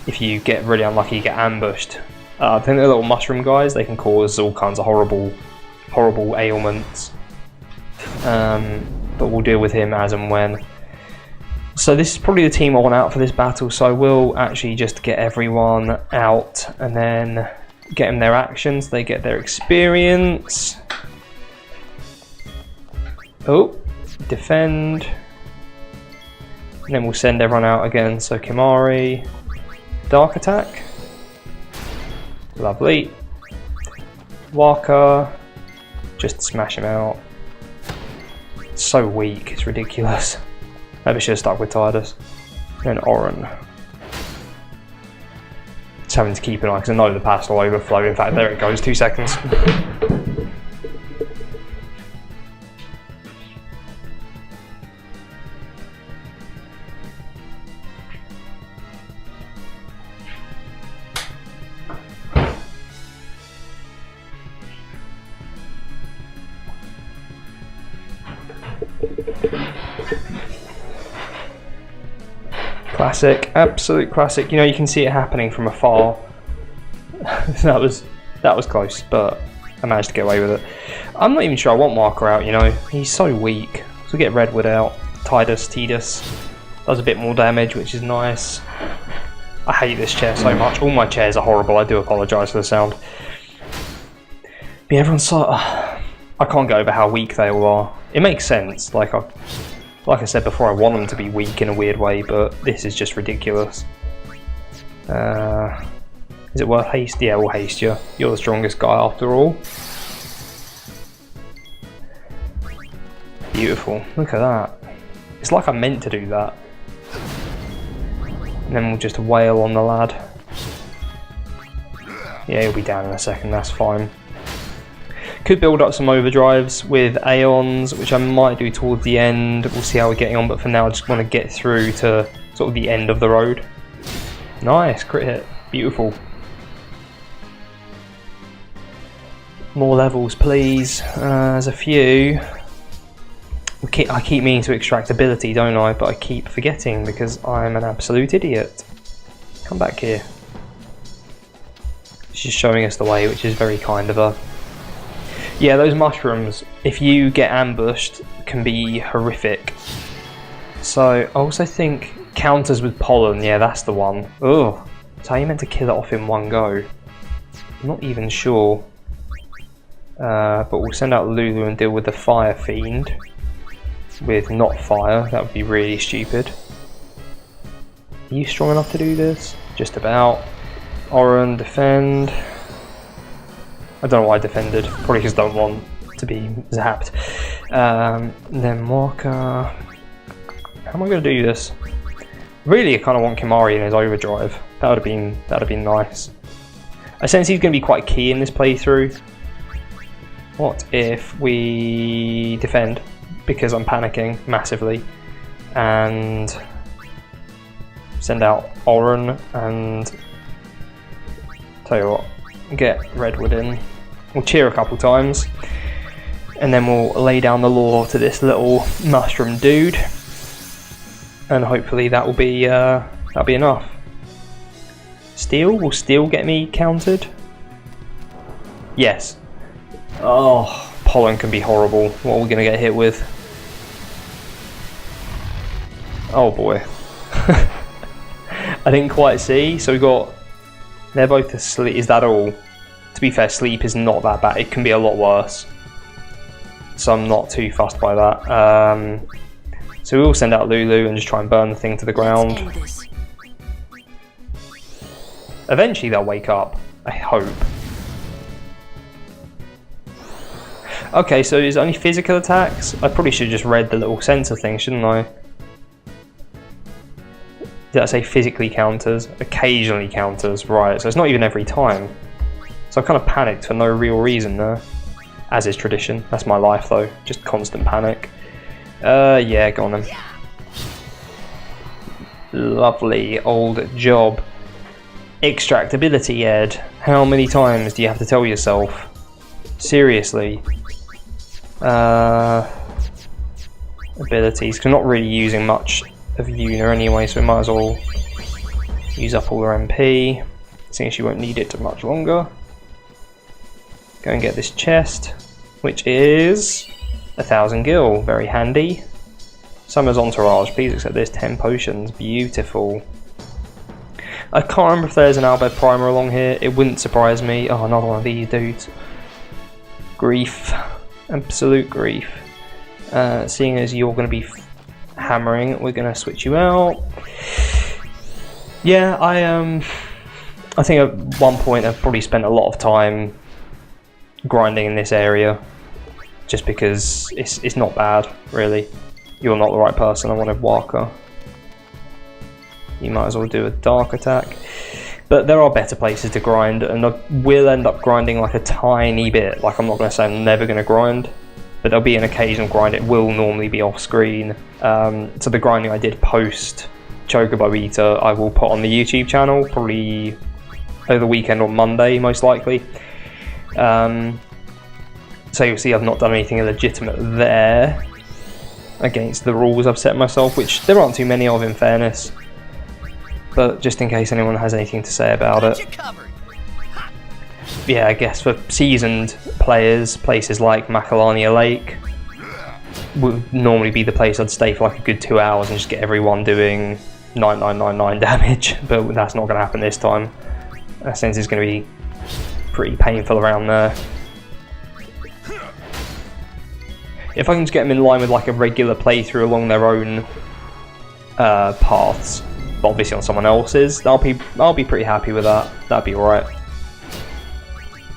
If you get really unlucky, you get ambushed. I think they're little mushroom guys. They can cause all kinds of horrible ailments, but we'll deal with him as and when. So this is probably the team I want out for this battle, so I will actually just get everyone out and then get them their actions, they get their experience. Oh, defend, and then we'll send everyone out again. So Kimari, Dark Attack, lovely. Walker, just smash him out. It's so weak, it's ridiculous. Maybe I should have stuck with Tidus. Then Oren. Just having to keep an eye because I know the pass will overflow. In fact, there it goes, 2 seconds. Classic, absolute classic. You know, you can see it happening from afar. that was close, but I managed to get away with it. I'm not even sure I want Marker out, you know. He's so weak. So we get Redwood out. Tidus does a bit more damage, which is nice. I hate this chair so much. All my chairs are horrible. I do apologise for the sound. But yeah, everyone's so... I can't get over how weak they all are. It makes sense. Like I said before, I want them to be weak in a weird way, but this is just ridiculous. Is it worth haste? Yeah, we'll haste you. You're the strongest guy after all. Beautiful. Look at that. It's like I meant to do that. And then we'll just wail on the lad. Yeah, he'll be down in a second, that's fine. Could build up some overdrives with Aeons, which I might do towards the end. We'll see how we're getting on, but for now I just want to get through to sort of the end of the road. Nice, crit hit. Beautiful. More levels, please. There's a few. I keep meaning to extract ability, don't I? But I keep forgetting because I'm an absolute idiot. Come back here. She's showing us the way, which is very kind of her. Yeah, those mushrooms, if you get ambushed, can be horrific. So, I also think counters with pollen, yeah, that's the one. Ugh, so how are you meant to kill it off in one go? I'm not even sure. But we'll send out Lulu and deal with the Fire Fiend. With not fire, that would be really stupid. Are you strong enough to do this? Just about. Oren, defend. I don't know why I defended, probably because I don't want to be zapped. Then Walker. How am I going to do this? Really, I kind of want Kimari in his overdrive. That would have been nice. I sense he's going to be quite key in this playthrough. What if we defend? Because I'm panicking massively. And send out Oren and tell you what, get Redwood in. We'll cheer a couple times. And then we'll lay down the law to this little mushroom dude. And hopefully that will be that'll be enough. Steel? Will steel get me countered? Yes. Oh, pollen can be horrible. What are we gonna get hit with? Oh boy. I didn't quite see. So we got. They're both asleep. Is that all? To be fair, sleep is not that bad. It can be a lot worse. So I'm not too fussed by that. So we'll send out Lulu and just try and burn the thing to the ground. Eventually they'll wake up, I hope. Okay, so there's only physical attacks? I probably should have just read the little sensor thing, shouldn't I? Did I say physically counters? Occasionally counters, right, so it's not even every time. So I kind of panicked for no real reason there. As is tradition. That's my life though, just constant panic. Yeah, go on then. Lovely old job. Extractability, Ed. How many times do you have to tell yourself? Seriously. Abilities, because I'm not really using much of Yuna anyway, so we might as well use up all her MP, seeing she won't need it for much longer. Go and get this chest, which is 1,000 gil, very handy. Summer's Entourage, please accept this, 10 potions, beautiful. I can't remember if there's an Albed Primer along here, it wouldn't surprise me. Oh, another one of these dudes. Grief, absolute grief. Seeing as you're going to be hammering, we're going to switch you out. Yeah, I think at one point I've probably spent a lot of time grinding in this area, just because it's not bad, really. You're not the right person. I wanted Waka. You might as well do a dark attack. But there are better places to grind, and I will end up grinding like a tiny bit. Like, I'm not going to say I'm never going to grind, but there'll be an occasional grind. It will normally be off screen. So the grinding I did post Chocobo Eater, I will put on the YouTube channel, probably over the weekend or Monday, most likely. So you'll see I've not done anything illegitimate there against the rules I've set myself, which there aren't too many of in fairness, but just in case anyone has anything to say about it. Yeah, I guess for seasoned players, places like Macalania Lake would normally be the place I'd stay for like a good 2 hours and just get everyone doing 9999 damage, but that's not going to happen this time. I sense it's going to be pretty painful around there. If I can just get them in line with like a regular playthrough along their own paths, but obviously on someone else's, I'll be pretty happy with that. That'd be alright.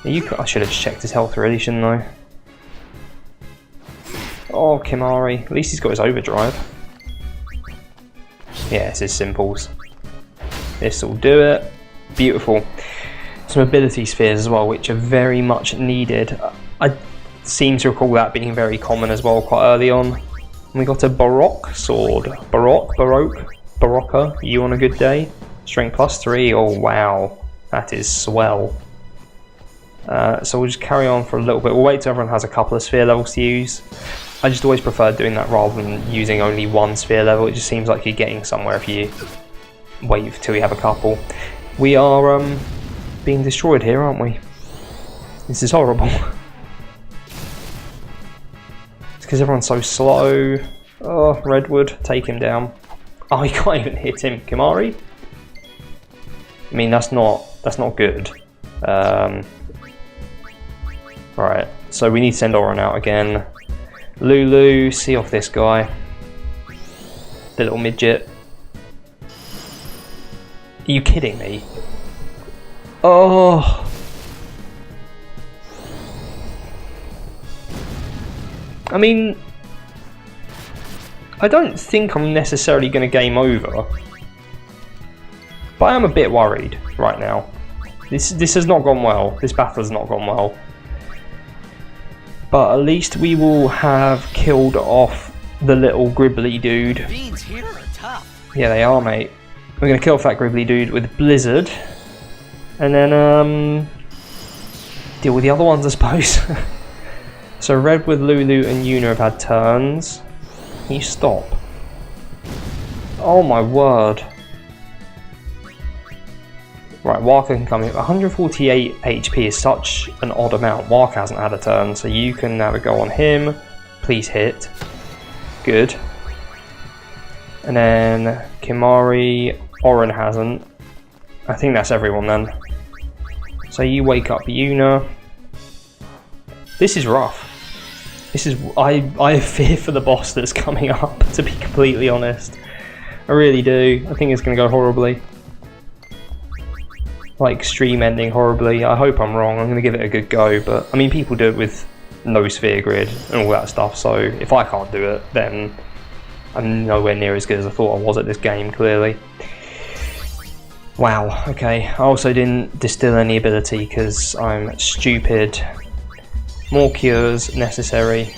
I should have just checked his health really, shouldn't I? Oh, Kimari. At least he's got his overdrive. Yeah, it's his simples. This'll do it. Beautiful. Some ability spheres as well, which are very much needed. I seem to recall that being very common as well quite early on. And we got a Baroque sword. Barocca, you on a good day? Strength +3, oh wow. That is swell. So we'll just carry on for a little bit. We'll wait till everyone has a couple of sphere levels to use. I just always prefer doing that rather than using only one sphere level. It just seems like you're getting somewhere if you wait till you have a couple. We are being destroyed here, aren't we? This is horrible. It's because everyone's so slow. Oh, Redwood, take him down. Oh, you can't even hit him, Kimari. I mean, that's not good. Right, so we need to send Oren out again. Lulu, see off this guy. The little midget. Are you kidding me? Oh. I mean, I don't think I'm necessarily going to game over. But I am a bit worried right now. This has not gone well. This battle has not gone well. But at least we will have killed off the little gribbly dude. Beans here are tough. Yeah, they are, mate. We're going to kill off that gribbly dude with Blizzard. And then, deal with the other ones, I suppose. So Redwood, Lulu, and Yuna have had turns. Can you stop? Oh my word. Right, Waka can come in. 148 HP is such an odd amount. Waka hasn't had a turn, so you can have a go on him. Please hit. Good. And then Kimari, Oren hasn't. I think that's everyone then. So you wake up Yuna. This is rough. This is I fear for the boss that's coming up, to be completely honest. I really do. I think it's gonna go horribly. Like stream ending horribly. I hope I'm wrong. I'm gonna give it a good go, but I mean people do it with no sphere grid and all that stuff, so if I can't do it, then I'm nowhere near as good as I thought I was at this game, clearly. Wow, okay. I also didn't distill any ability because I'm stupid. More cures necessary.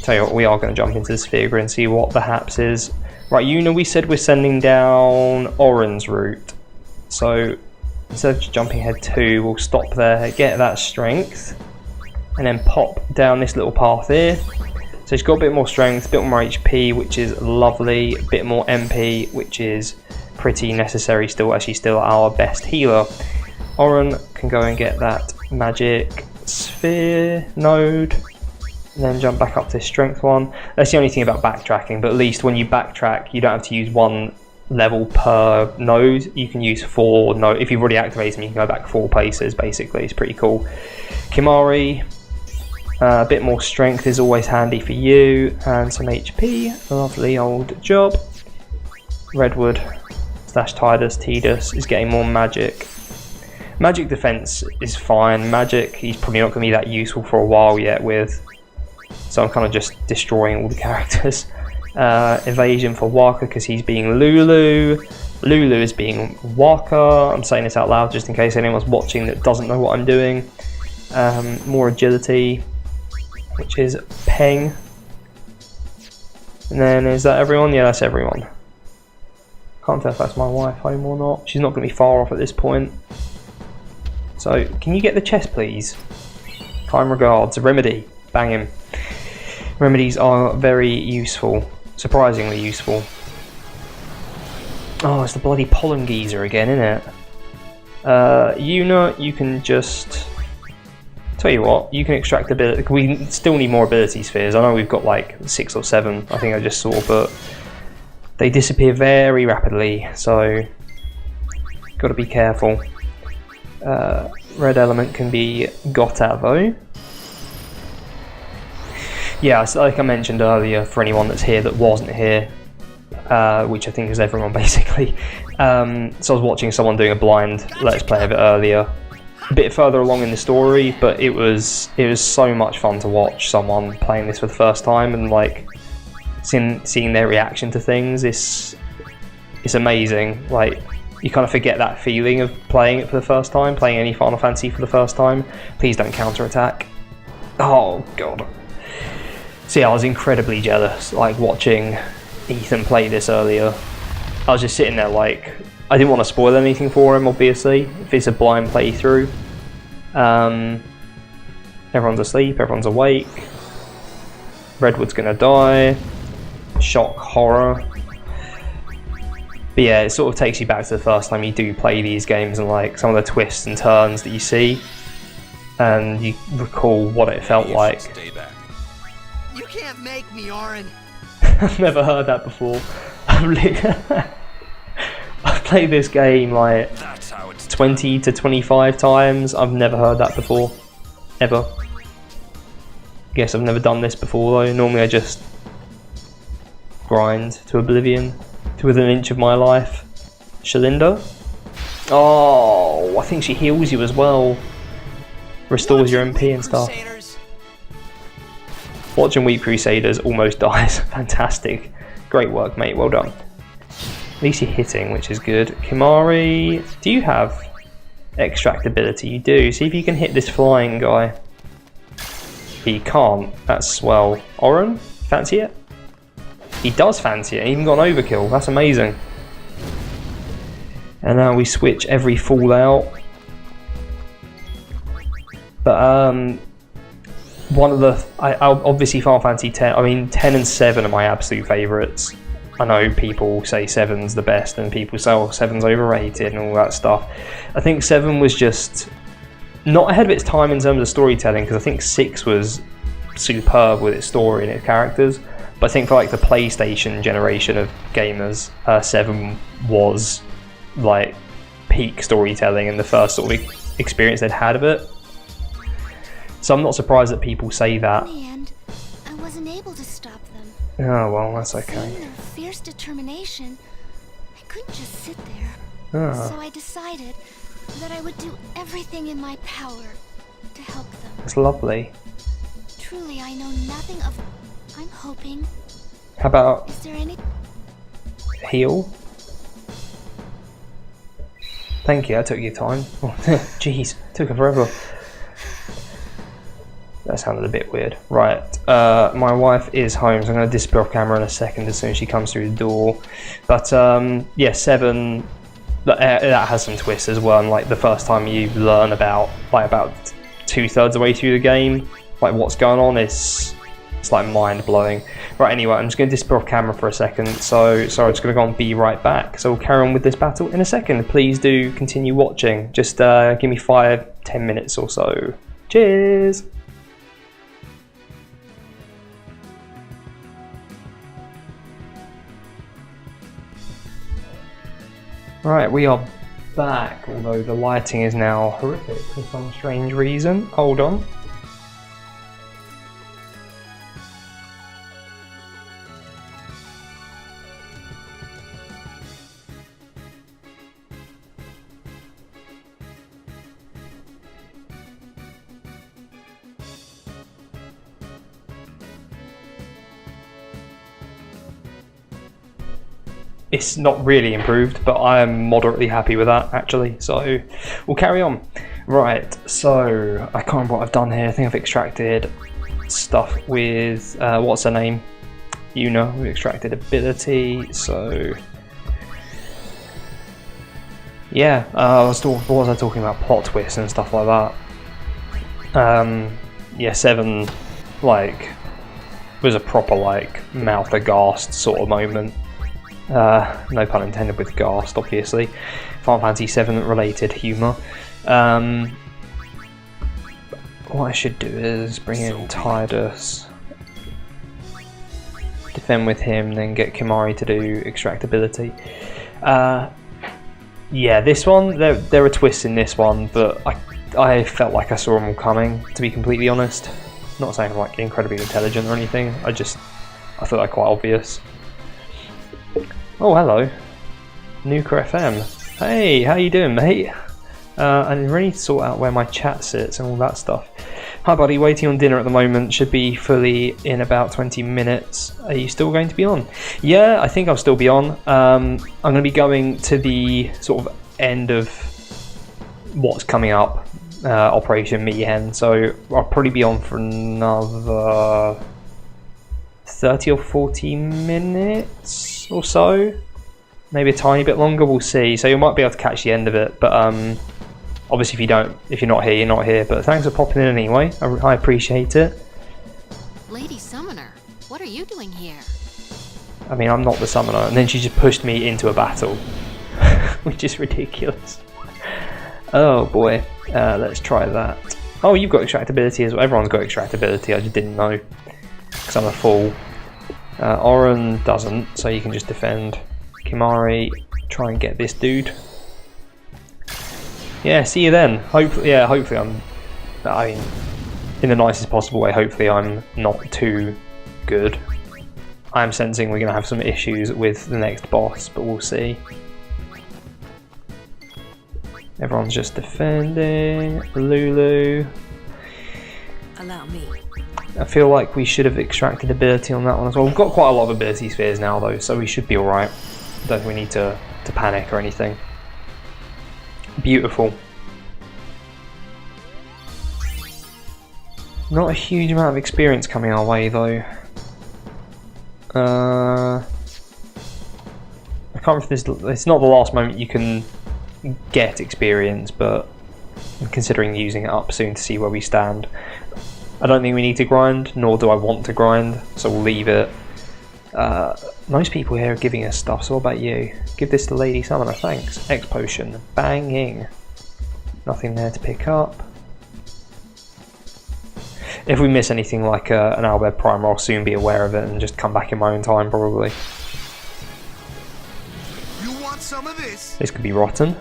Tell you what, we are going to jump into the sphere grid and see what the haps is. Right, Yuna, we said we're sending down Oren's route. So instead of just jumping ahead 2, we'll stop there, get that strength, and then pop down this little path here. So he's got a bit more strength, a bit more HP, which is lovely, a bit more MP, which is pretty necessary still, as she's still our best healer. Oren can go and get that magic sphere node, and then jump back up to this strength one. That's the only thing about backtracking, but at least when you backtrack, you don't have to use 1 level per node. You can use 4 nodes. If you've already activated them, you can go back 4 places, basically. It's pretty cool. Kimari, a bit more strength is always handy for you, and some HP. Lovely old job. Redwood / Tidus is getting more magic. Magic defense is fine. Magic, he's probably not going to be that useful for a while yet with, so I'm kind of just destroying all the characters. Evasion for Waka because he's being Lulu. Lulu is being Waka. I'm saying this out loud just in case anyone's watching that doesn't know what I'm doing. More agility, which is Peng. And then is that everyone? Yeah, that's everyone. Can't tell if that's my wife home or not. She's not going to be far off at this point. So, can you get the chest, please? Kind regards. Remedy. Bang him. Remedies are very useful. Surprisingly useful. Oh, it's the bloody pollen geezer again, isn't it? Yuna, you can just... Tell you what, you can extract ability. We still need more ability spheres. I know we've got like 6 or 7, I think I just saw, but they disappear very rapidly, so got to be careful. Red element can be got at though. Yeah, so like I mentioned earlier, for anyone that's here that wasn't here, which I think is everyone basically. So I was watching someone doing a blind Let's Play of it earlier, a bit further along in the story, but it was so much fun to watch someone playing this for the first time and like seeing their reaction to things. It's amazing. Like, you kind of forget that feeling of playing it for the first time, playing any Final Fantasy for the first time. Please don't counterattack. Oh god. So yeah, I was incredibly jealous, like watching Ethan play this earlier. I was just sitting there like, I didn't want to spoil anything for him, obviously, if it's a blind playthrough. Everyone's asleep, everyone's awake. Redwood's gonna die. Shock, horror. But yeah, it sort of takes you back to the first time you do play these games and like some of the twists and turns that you see, and you recall what it felt like. You can't make me, Oren. I've never heard that before. I've played this game like 20 to 25 times. I've never heard that before, ever. Guess I've never done this before though. Normally I just grind to oblivion, to within an inch of my life. Shalinda? Oh, I think she heals you as well. Restores your MP and stuff. Watching Weep Crusaders almost dies. Fantastic. Great work, mate. Well done. At least you're hitting, which is good. Kimari, do you have extract ability? You do. See if you can hit this flying guy. He can't. That's, well, Oren? Fancy it? He does fancy it. He even got an overkill. That's amazing. And now we switch every Fallout. But one of the obviously Final Fantasy 10. I mean 10 and 7 are my absolute favourites. I know people say 7's the best, and people say 7's overrated and all that stuff. I think 7 was just not ahead of its time in terms of storytelling, because I think 6 was superb with its story and its characters. But I think for like the PlayStation generation of gamers, 7 was like peak storytelling and the first sort of experience they'd had of it. So I'm not surprised that people say that. In the end, I wasn't able to stop them. Oh well, that's okay. Seeing their fierce determination, I couldn't just sit there. So I decided that I would do everything in my power to help them. That's lovely. Truly, I know nothing of. I'm hoping. How about Is there any? heal? Thank you, that took your time. Oh, jeez, took her forever. That sounded a bit weird. Right, my wife is home, so I'm going to disappear off camera in a second as soon as she comes through the door. But yeah, 7, that has some twists as well. And like the first time you learn about 2/3 of the way through the game, like what's going on, it's like mind blowing. Right, anyway, I'm just going to disappear off camera for a second. So sorry, I'm just going to go and be right back. So we'll carry on with this battle in a second. Please do continue watching. Just give me 5-10 minutes or so. Cheers. Right, we are back, although the lighting is now horrific for some strange reason. Hold on. It's not really improved, but I am moderately happy with that actually, so we'll carry on. Right, so I can't remember what I've done here. I think I've extracted stuff with what's her name? Yuna. We've extracted ability, so yeah, what was I talking about? Plot twists and stuff like that. Yeah, 7 like was a proper like mouth aghast sort of moment. No pun intended with ghast, obviously. Final Fantasy 7 related humour. What I should do is bring in Tidus, defend with him, then get Kimari to do extractability. Yeah, this one, there are twists in this one, but I felt like I saw them all coming, to be completely honest. Not saying I'm like incredibly intelligent or anything, I thought they're quite obvious. Oh, hello. Nuka FM. Hey, how you doing, mate? I really need to sort out where my chat sits and all that stuff. Hi, buddy. Waiting on dinner at the moment. Should be fully in about 20 minutes. Are you still going to be on? Yeah, I think I'll still be on. I'm going to be going to the sort of end of what's coming up, Operation Mayhem. So I'll probably be on for another 30 or 40 minutes or so, maybe a tiny bit longer, we'll see. So you might be able to catch the end of it, but obviously if you're not here, you're not here. But thanks for popping in anyway, I appreciate it. Lady Summoner, what are you doing here? I mean, I'm not the summoner, and then she just pushed me into a battle, which is ridiculous. Oh boy, let's try that. Oh, you've got extractability as well. Everyone's got extractability, I just didn't know, because I'm a fool. Oren doesn't, so you can just defend. Kimari, try and get this dude. Yeah, see you then. Hopefully I mean, in the nicest possible way, hopefully I'm not too good. I'm sensing we're going to have some issues with the next boss, but we'll see. Everyone's just defending. Lulu. Allow me. I feel like we should have extracted ability on that one as well. We've got quite a lot of ability spheres now though, so we should be alright. Don't think we need to panic or anything. Beautiful. Not a huge amount of experience coming our way though. I can't remember if it's not the last moment you can get experience, but I'm considering using it up soon to see where we stand. I don't think we need to grind, nor do I want to grind, so we'll leave it. Most people here are giving us stuff, so what about you? Give this to Lady Summoner, thanks. X potion, banging. Nothing there to pick up. If we miss anything like an Albed Primer, I'll soon be aware of it and just come back in my own time, probably. You want some of this? This could be rotten.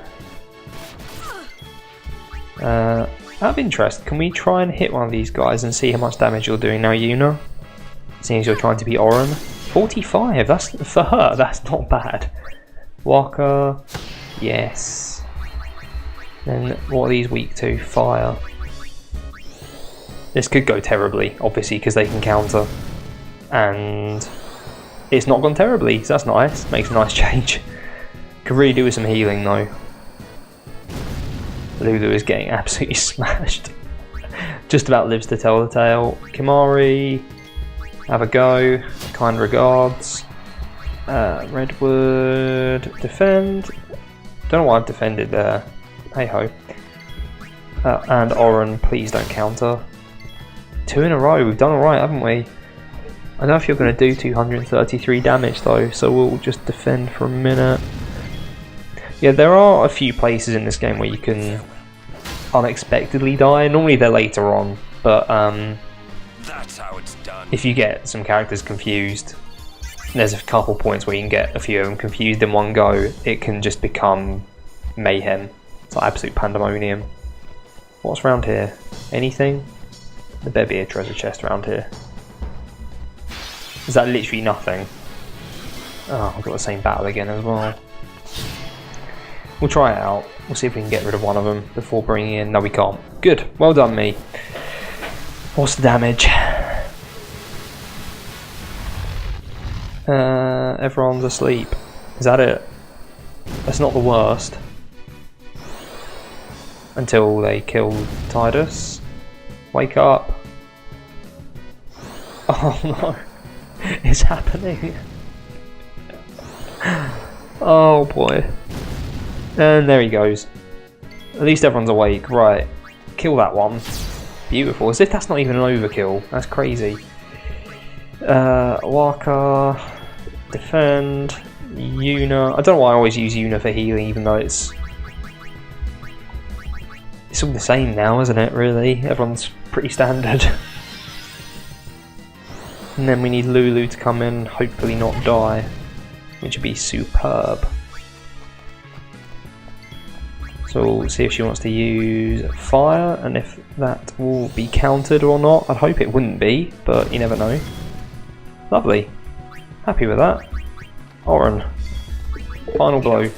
Out of interest, can we try and hit one of these guys and see how much damage you're doing now, Yuna? Seeing as you're trying to be Oren. 45, that's for her, that's not bad. Waka, yes. Then what are these weak to? Fire. This could go terribly, obviously, because they can counter. And it's not gone terribly, so that's nice. Makes a nice change. Could really do with some healing though. Lulu is getting absolutely smashed. Just about lives to tell the tale. Kimari, have a go. Kind regards. Redwood, defend. Don't know why I've defended there. Hey ho. And Oren, please don't counter. 2 in a row, we've done alright, haven't we? I don't know if you're going to do 233 damage though, so we'll just defend for a minute. Yeah, there are a few places in this game where you can unexpectedly die. Normally they're later on, but That's how it's done. if you get some characters confused, there's a couple points where you can get a few of them confused in one go. It can just become mayhem. It's like absolute pandemonium. What's around here? Anything? There better be a treasure chest around here. Is that literally nothing? Oh, I've got the same battle again as well. We'll try it out. We'll see if we can get rid of one of them before bringing in... No, we can't. Good. Well done, me. What's the damage? Everyone's asleep. Is that it? That's not the worst. Until they kill Tidus. Wake up. Oh no. It's happening. Oh boy. And there he goes. At least everyone's awake. Right. Kill that one. Beautiful. As if that's not even an overkill. That's crazy. Waka. Defend. Yuna. I don't know why I always use Yuna for healing, even though it's all the same now, isn't it, really? Everyone's pretty standard. And then we need Lulu to come in, hopefully not die, which would be superb. So we'll see if she wants to use fire, and if that will be countered or not. I'd hope it wouldn't be, but you never know. Lovely. Happy with that. Oren. Final blow.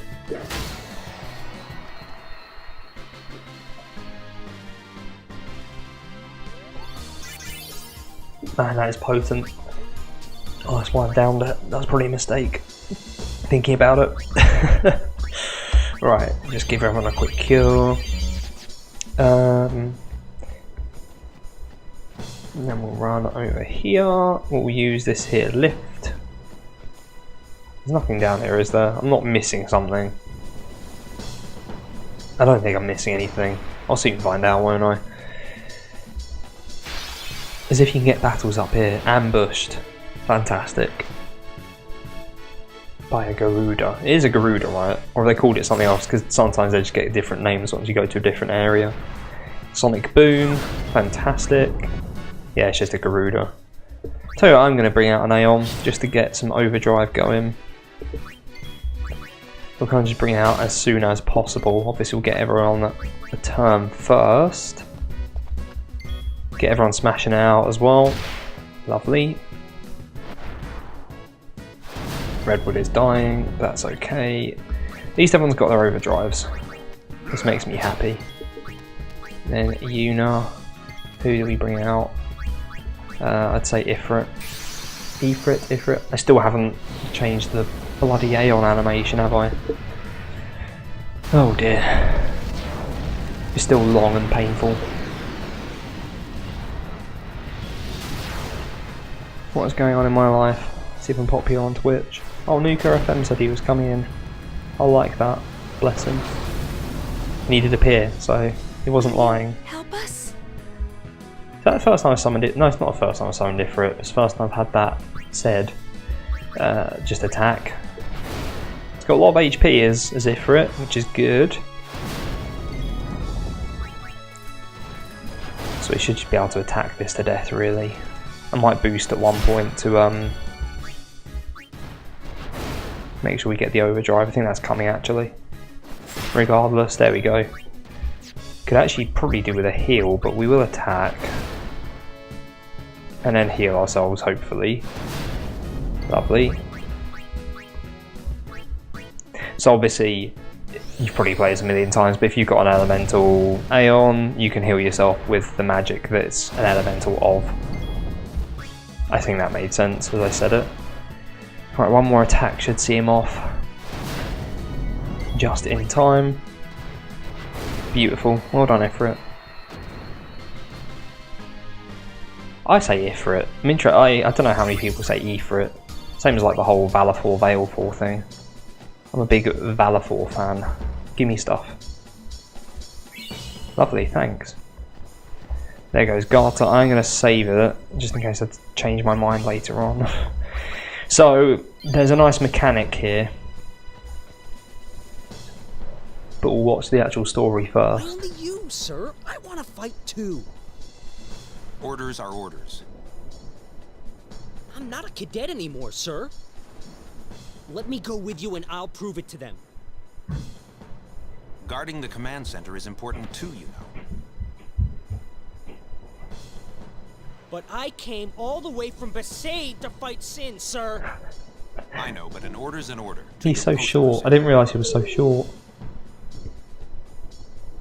Man, that is potent. Oh, that's why I downed it. That was probably a mistake. Thinking about it. Right, just give everyone a quick cure. And then we'll run over here. We'll use this here lift. There's nothing down here, is there? I'm not missing something. I don't think I'm missing anything. I'll soon find out, won't I? As if you can get battles up here. Ambushed. Fantastic. By a Garuda. It is a Garuda, right? Or have they called it something else? Because sometimes they just get different names once you go to a different area. Sonic Boom. Fantastic. Yeah, it's just a Garuda. Tell you what, I'm going to bring out an Aeon just to get some overdrive going. We'll kind of just bring it out as soon as possible. Obviously we'll get everyone on the turn first. Get everyone smashing out as well. Lovely. Redwood is dying, but that's okay. At least everyone's got their overdrives. This makes me happy. Then Yuna. Who do we bring out? I'd say Ifrit. Ifrit. I still haven't changed the bloody Aeon animation, have I? Oh dear. It's still long and painful. What is going on in my life? See if I'm popular on Twitch. Oh, Nuka FM said he was coming in. I like that. Bless him. He did appear, so he wasn't lying. Help us? Is that the first time I summoned it? No, it's not the first time I summoned it for it. It's the first time I've had that said. Just attack. It's got a lot of HP as Ifrit, which is good. So we should just be able to attack this to death, really. I might boost at one point to make sure we get the overdrive. I think that's coming actually. Regardless, there we go. Could actually probably do with a heal, but we will attack. And then heal ourselves, hopefully. Lovely. So obviously, you've probably played this a million times, but if you've got an elemental Aeon, you can heal yourself with the magic that's an elemental of. I think that made sense as I said it. Right, one more attack should see him off. Just in time. Beautiful. Well done, Ifrit. I say Ifrit. I don't know how many people say Ifrit. Same as like the whole Valafor Veilfor thing. I'm a big Valafor fan. Give me stuff. Lovely, thanks. There goes Garter. I'm going to save it, just in case I change my mind later on. So, there's a nice mechanic here. But we'll watch the actual story first. Only you, sir. I want to fight too. Orders are orders. I'm not a cadet anymore, sir. Let me go with you and I'll prove it to them. Guarding the command center is important too, you know. But I came all the way from Besaid to fight Sin, sir. I know, but an order's an order. He's so short. I didn't realise he was so short.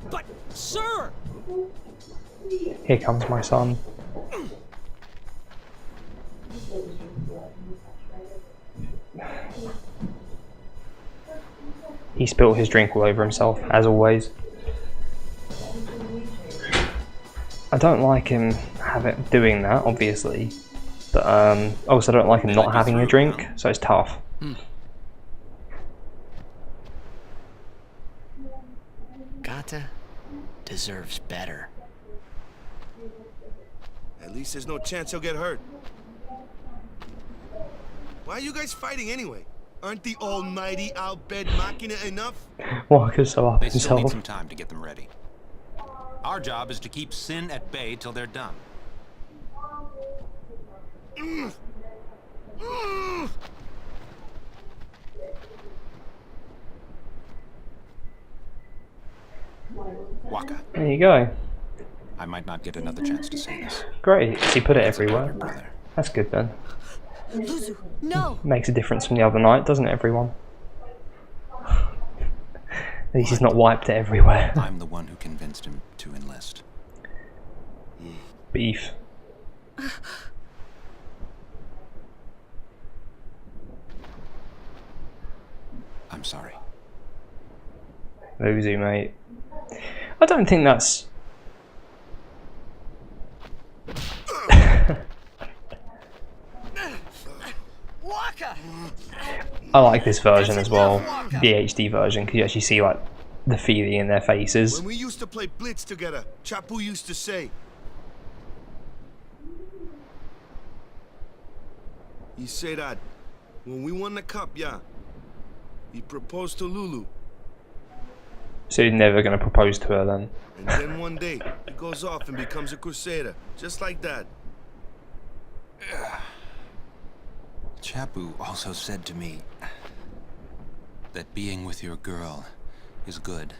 But, sir! Here comes my son. He spilled his drink all over himself, as always. I don't like him doing that, obviously, but also I don't like him not having a drink, so it's tough. Gata deserves better. At least there's no chance he'll get hurt. Why are you guys fighting anyway? Aren't the almighty Albed Machina enough? Walker's so up They still need himself. some time to get them ready. Our job is to keep Sin at bay till they're done. Waka. There you go. I might not get another chance to say this. Great. So you put it everywhere. That's good then. Luzu, no! Makes a difference from the other night, doesn't it, everyone? At least he's not wiped it everywhere. I'm the one who convinced him to enlist. Beef. I'm sorry. Luzu, mate. I don't think that's... I like this version as well, the HD version, because you actually see like the feeling in their faces. When we used to play Blitz together, Chapu used to say, he said that when we won the cup, yeah, he proposed to Lulu. So he's never going to propose to her then. And then one day, he goes off and becomes a crusader, just like that. Chapu also said to me that being with your girl is good.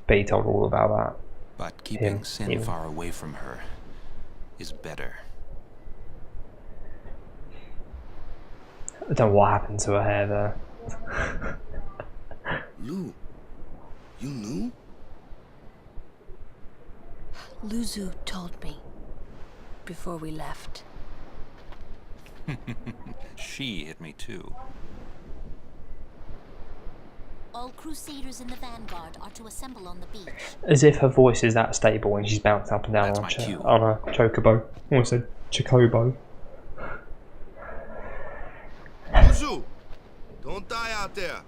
But he told all about that. But keeping Sin far away from her is better. I don't know what happened to her hair there. Lou, you knew? Luzu told me before we left. She hit me too. All Crusaders in the Vanguard are to assemble on the beach. As if her voice is that stable when she's bouncing up and down on a chocobo. I almost said chocobo. Yuzu, don't die out there.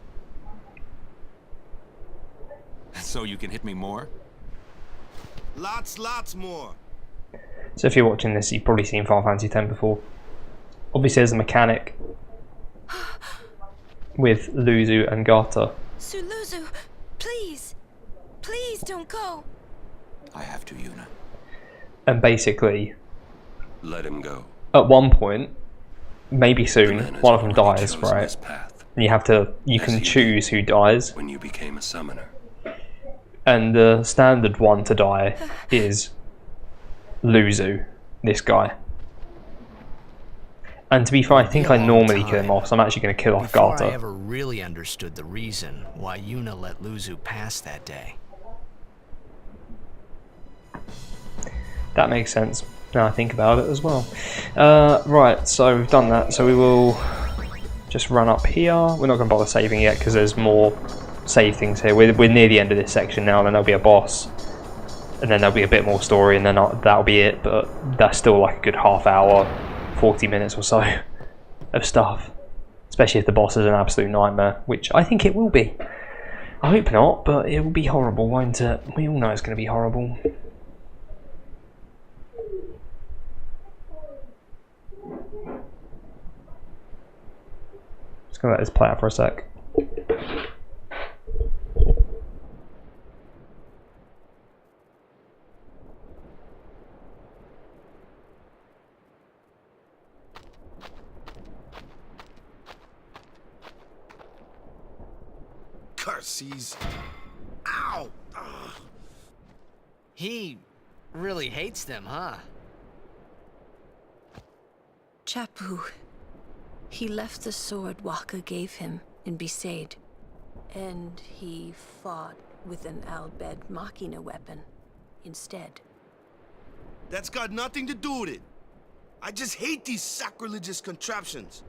So you can hit me more? Lots more. So if you're watching this, you've probably seen Final Fantasy X before. Obviously there's a mechanic with Luzu and Gata. Luzu, please. Please don't go. I have to, Yuna. And basically, let him go. At one point, maybe soon, one of them dies, right? And you can choose who dies. When you became a summoner. And the standard one to die is Luzu, this guy. And to be fair, I think I normally kill him off, so I'm actually going to kill off Before Gata. I ever really understood the reason why Yuna let Luzu pass that day. That makes sense. Now I think about it as well. Right, so we've done that. So we will just run up here. We're not going to bother saving yet because there's more save things here. We're near the end of this section now, and then there'll be a boss. And then there'll be a bit more story, and then that'll be it. But that's still like a good half hour, 40 minutes or so of stuff. Especially if the boss is an absolute nightmare, which I think it will be. I hope not, but it will be horrible, won't it? We all know it's going to be horrible. Just going to let this play out for a sec. Curses. Ow! Ugh. He really hates them, huh? Chapu. He left the sword Waka gave him in Besaid. And he fought with an Albed Machina weapon instead. That's got nothing to do with it. I just hate these sacrilegious contraptions.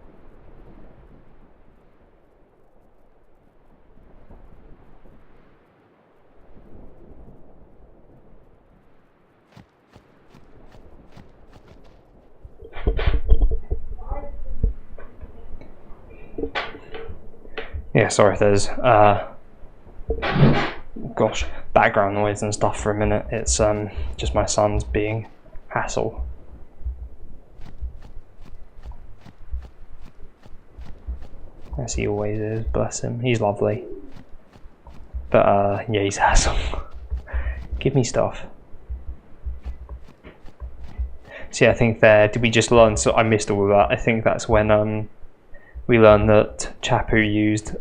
Yeah, sorry if there's gosh, background noise and stuff for a minute. It's just my son's being hassle. As he always is, bless him. He's lovely. But yeah, he's hassle. Give me stuff. So yeah, I think there, did we just learn, so I missed all of that. I think that's when we learned that Chapu used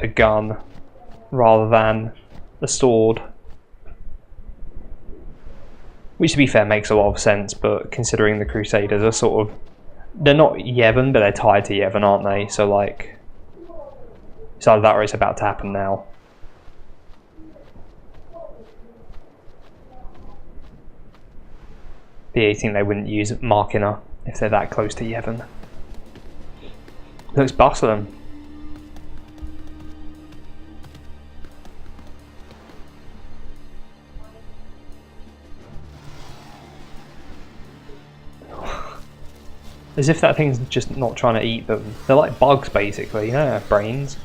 a gun rather than a sword. Which to be fair makes a lot of sense, but considering the Crusaders are sort of, they're not Yevon, but they're tied to Yevon, aren't they? So like, it's either that or it's about to happen now. But I think they wouldn't use Machina if they're that close to Yevon. Looks bustling. As if that thing's just not trying to eat them. They're like bugs basically, you know, they have brains.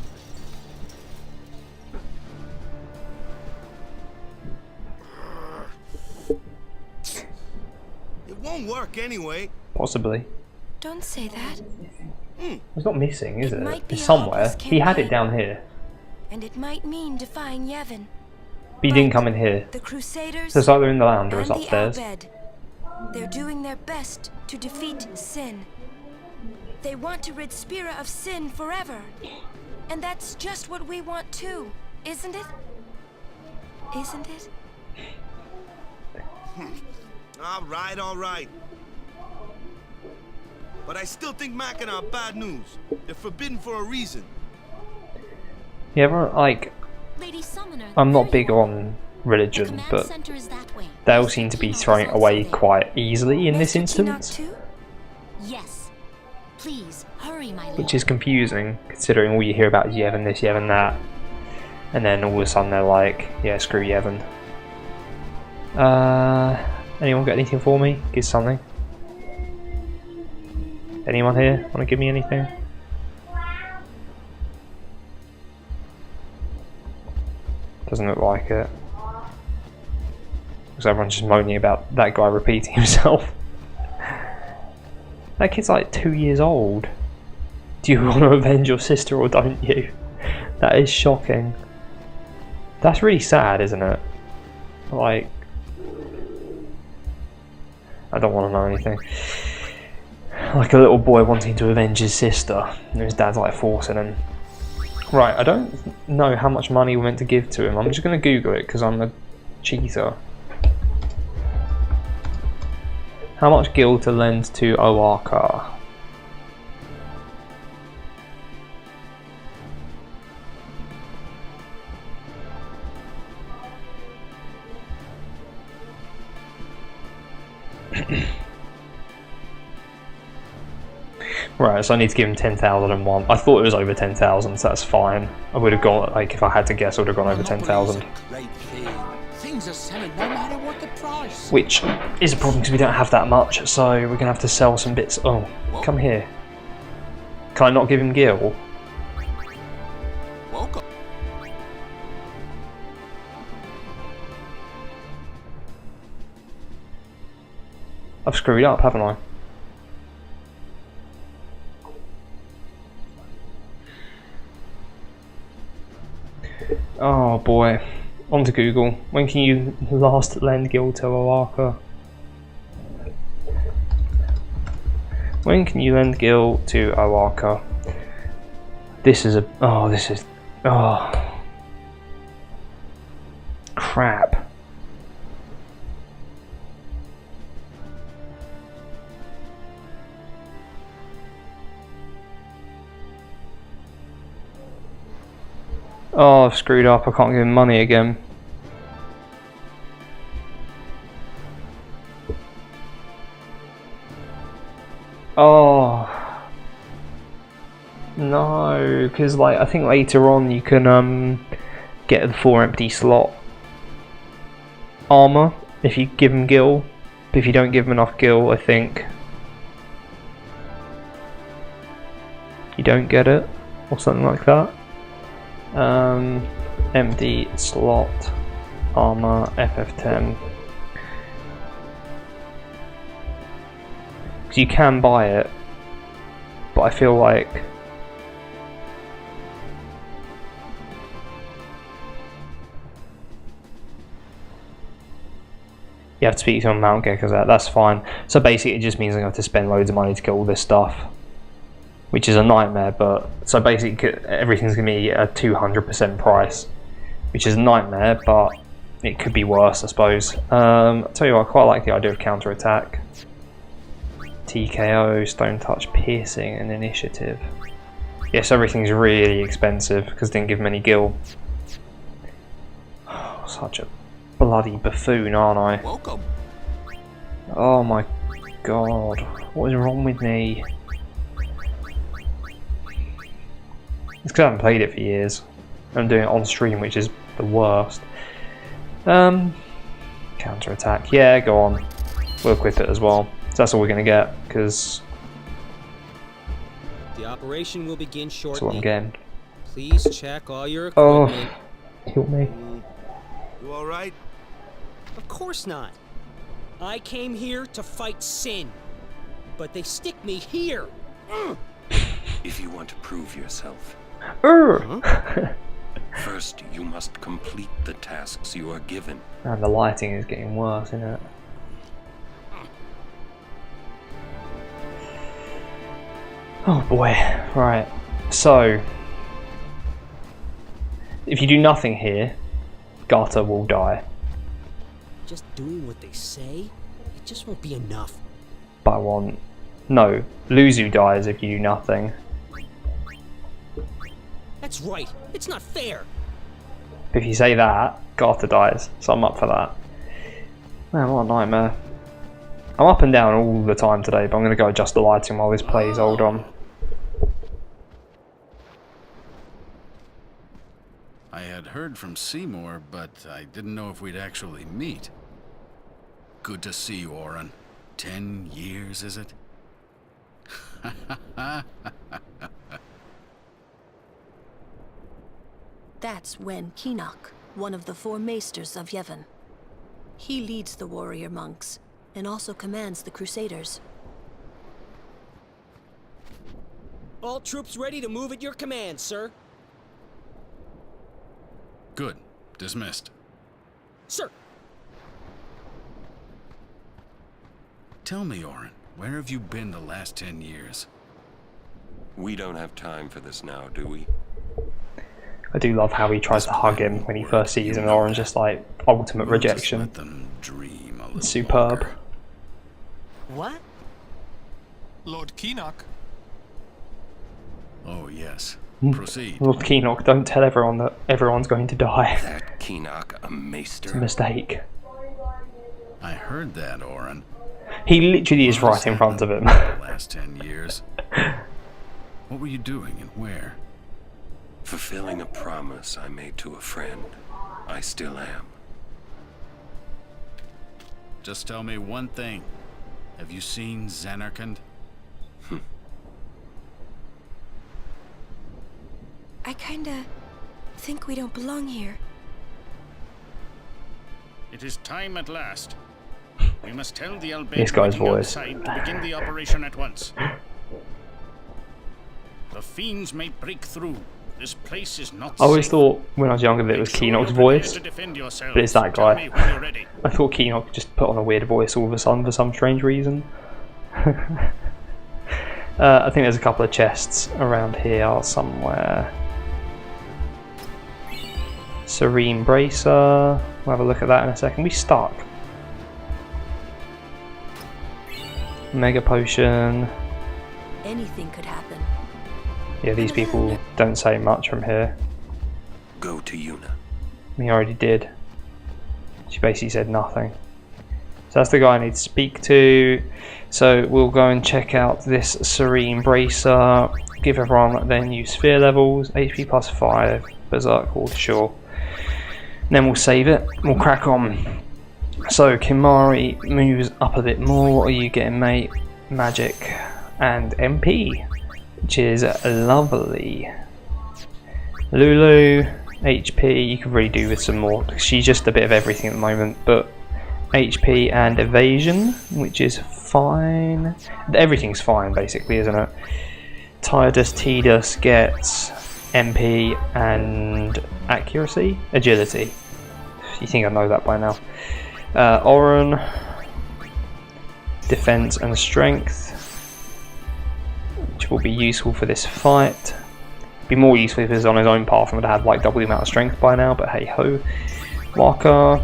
It won't work anyway. Possibly. Don't say that. It's not missing, is it? It's somewhere. He had it down here. And it might mean defying Yevon. But he didn't come in here. The Crusaders So it's either in the land or it's and upstairs. the Albed. They're doing their best to defeat sin. They want to rid Spira of sin forever. And that's just what we want too, isn't it? Isn't it? All right. But I still think Machina are bad news. They're forbidden for a reason. Yeah, like, Lady Summoner, I'm not big on religion, but they all seem to be throwing it away quite easily in this instance. Yes. Please, hurry, my lord. Which is confusing, considering all you hear about is Yevon this, Yevon that. And then all of a sudden they're like, yeah, screw Yevon. Anyone got anything for me? Give something. Anyone here want to give me anything? Doesn't look like it. Because everyone's just moaning about that guy repeating himself. That kid's like 2 years old. Do you want to avenge your sister or don't you? That is shocking. That's really sad, isn't it? Like, I don't want to know anything. Like a little boy wanting to avenge his sister, and his dad's like forcing him. Right, I don't know how much money we're meant to give to him. I'm just going to Google it because I'm a cheater. How much gil to lend to Oaka? Right, so I need to give him 10,001. I thought it was over 10,000, so that's fine. I would have gone, like, if I had to guess, I would have gone over 10,000. Things are selling no matter what the price. Which is a problem because we don't have that much, so we're going to have to sell some bits. Oh, come here. Can I not give him gil? Welcome. I've screwed up, haven't I? Oh boy. On to Google. When can you last lend gil to Oaka? When can you lend gil to Oaka? This is a... Oh, this is... Oh. Crap. Oh, I've screwed up. I can't give him money again. Oh. No, because like I think later on you can get the 4 empty slot armor if you give him gil. But if you don't give him enough gil, I think you don't get it or something like that. Empty slot armor FF10. Because you can buy it, but I feel like you have to speak to a Mount Gecko's that. That's fine. So basically, it just means I have to spend loads of money to get all this stuff, which is a nightmare. But so basically everything's gonna be a 200% price, which is a nightmare, but it could be worse, I suppose. I'll tell you what, I quite like the idea of counter attack, TKO, stone touch, piercing, and initiative. Yes, everything's really expensive because I didn't give him any gil. Oh, such a bloody buffoon, aren't I? Welcome. Oh my god, what is wrong with me? It's because I haven't played it for years. I'm doing it on stream, which is the worst. Counter attack. Yeah, go on. We'll equip it as well. So that's all we're going to get, because the operation will begin shortly. that's what I'm getting. Please check all your equipment. Oh, kill me. You alright? Of course not. I came here to fight sin, but they stick me here. If you want to prove yourself, first you must complete the tasks you are given. And the lighting is getting worse, isn't it? Oh boy, right. So, if you do nothing here, Gata will die. Just doing what they say, it just won't be enough. But I want... No, Luzu dies if you do nothing. That's right, it's not fair. If you say that, Gata dies, so I'm up for that. Man, what a nightmare. I'm up and down all the time today, but I'm going to go adjust the lighting while this plays, hold on. I had heard from Seymour, but I didn't know if we'd actually meet. Good to see you, Oren. 10 years, is it? That's Wen Kinok, one of the 4 maesters of Yevon. He leads the warrior monks, and also commands the Crusaders. All troops ready to move at your command, sir. Good. Dismissed. Sir! Tell me, Oren, where have you been the last 10 years? We don't have time for this now, do we? I do love how he tries to hug him when he first sees him, and Oren's just like ultimate rejection. Let them dream a little It's superb. longer. What? Lord Kinok. Oh, yes. Proceed. Lord Kinok, don't tell everyone that everyone's going to die. That Kinok, a maester. It's a mistake. I heard that, Oren. He literally is right in front of him. The last 10 years. What were you doing and where? Fulfilling a promise I made to a friend. I still am. Just tell me one thing. Have you seen Zanarkand? I kinda think we don't belong here. It is time at last. We must tell the Albed This guy's waiting voice. outside to begin the operation at once. The fiends may break through. This place is not I always safe. thought when I was younger that it was Kinok's voice, but it's that guy. I thought Kinok just put on a weird voice all of a sudden for some strange reason. I think there's a couple of chests around here somewhere. Serene Bracer. We'll have a look at that in a second. We stuck. Mega Potion. Anything could happen. Yeah, these people don't say much from here. Go to Yuna. We already did. She basically said nothing. So that's the guy I need to speak to. So we'll go and check out this Serene Bracer. Give everyone their new sphere levels. HP plus 5. Berserk Ward, sure. And then we'll save it. We'll crack on. So Kimari moves up a bit more. What are you getting, mate? Magic and MP, which is lovely. Lulu, HP, you could really do with some more. She's just a bit of everything at the moment, but HP and evasion, which is fine. Everything's fine, basically, isn't it? Tidus gets MP and accuracy, agility. You think I know that by now. Oren, defense and strength, which will be useful for this fight. Be more useful if he was on his own path and would have had like double the amount of strength by now, but hey ho. Walker,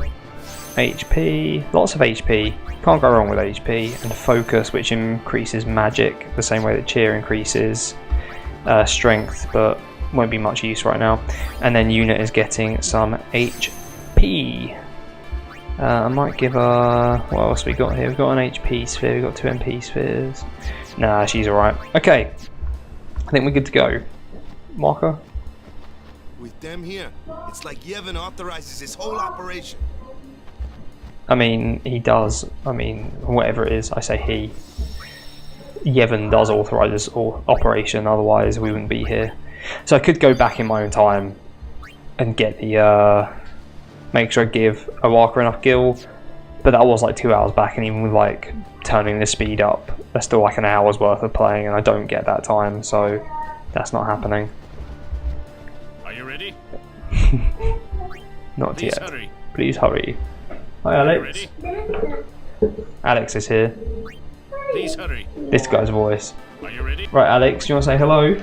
HP, lots of HP, can't go wrong with HP, and focus, which increases magic the same way that cheer increases strength, but won't be much use right now. And then Unit is getting some HP. I might give her... what else we got here? We've got an HP sphere, we've got 2 MP spheres. Nah, she's alright. Okay, I think we're good to go. Marker? With them here, it's like Yevon authorizes this whole operation. I mean, he does. I mean, whatever it is, I say he. Yevon does authorize this operation, otherwise we wouldn't be here. So I could go back in my own time and get the... make sure I give Awaka enough gil, but that was like 2 hours back, and even with like turning the speed up, there's still like an hour's worth of playing, and I don't get that time, so that's not happening. Are you ready? Not Please yet. hurry. Please hurry. Hi, Alex. Alex is here. Please hurry. This guy's voice. Are you ready? Right, Alex, you want to say hello?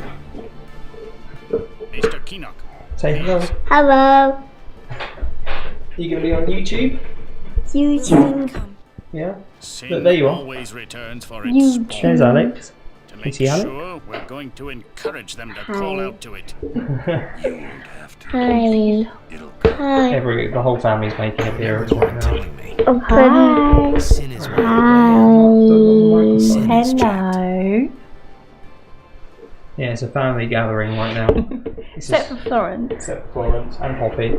Mr. Kinok. Say hello. Hello. You gonna be on YouTube? YouTube. Yeah. Sin Look, there you are. always returns for its YouTube. spawn. There's Alex. To You make see Alex? sure, we're going to encourage them to call out to it. Hi. Hi. The whole family's making an appearance right now. Hi. Sin is Hi. Sin is Hello. Yeah, it's a family gathering right now. Except for Florence. Except for Florence and Poppy.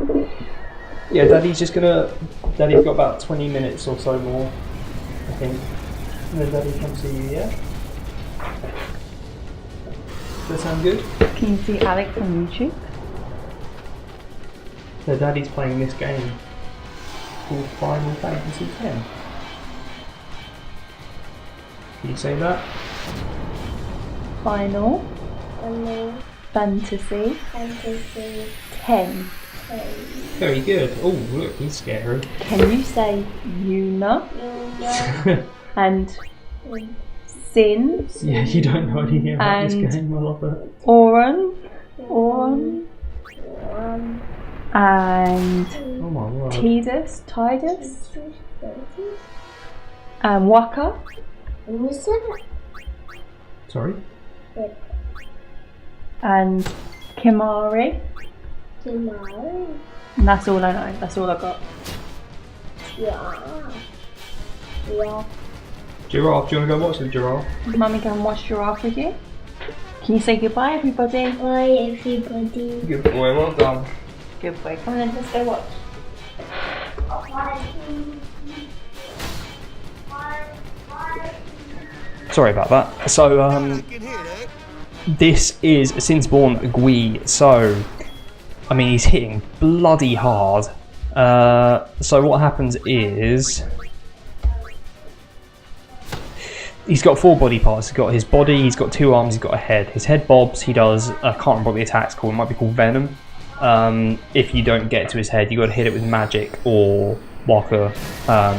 Yeah, Daddy's got about 20 minutes or so more, I think. And then Daddy come see you, yeah? Does that sound good? Can you see Alex on YouTube? So Daddy's playing this game called Final Fantasy X. Can you say that? Final Fantasy 10. Very good. Oh, look, he's scary. Can you say Yuna and Sin? Yeah, you don't know anything about this and game. I love it. Oran and Oh my word. Tidus and Waka. Sorry? And Kimari. And that's all I know. That's all I got. Yeah. Giraffe, do you want to go watch the giraffe? Mummy can watch Giraffe with you. Can you say goodbye, everybody? Bye, everybody. Good boy, well done. Good boy. Come on then, let's go watch. Sorry about that. So, this is since born Gui. So, I mean, he's hitting bloody hard. So what happens is he's got 4 body parts. He's got his body, he's got 2 arms, he's got a head. His head bobs, he does, I can't remember what the attack's called, it might be called Venom. If you don't get to his head, you've got to hit it with magic or Waka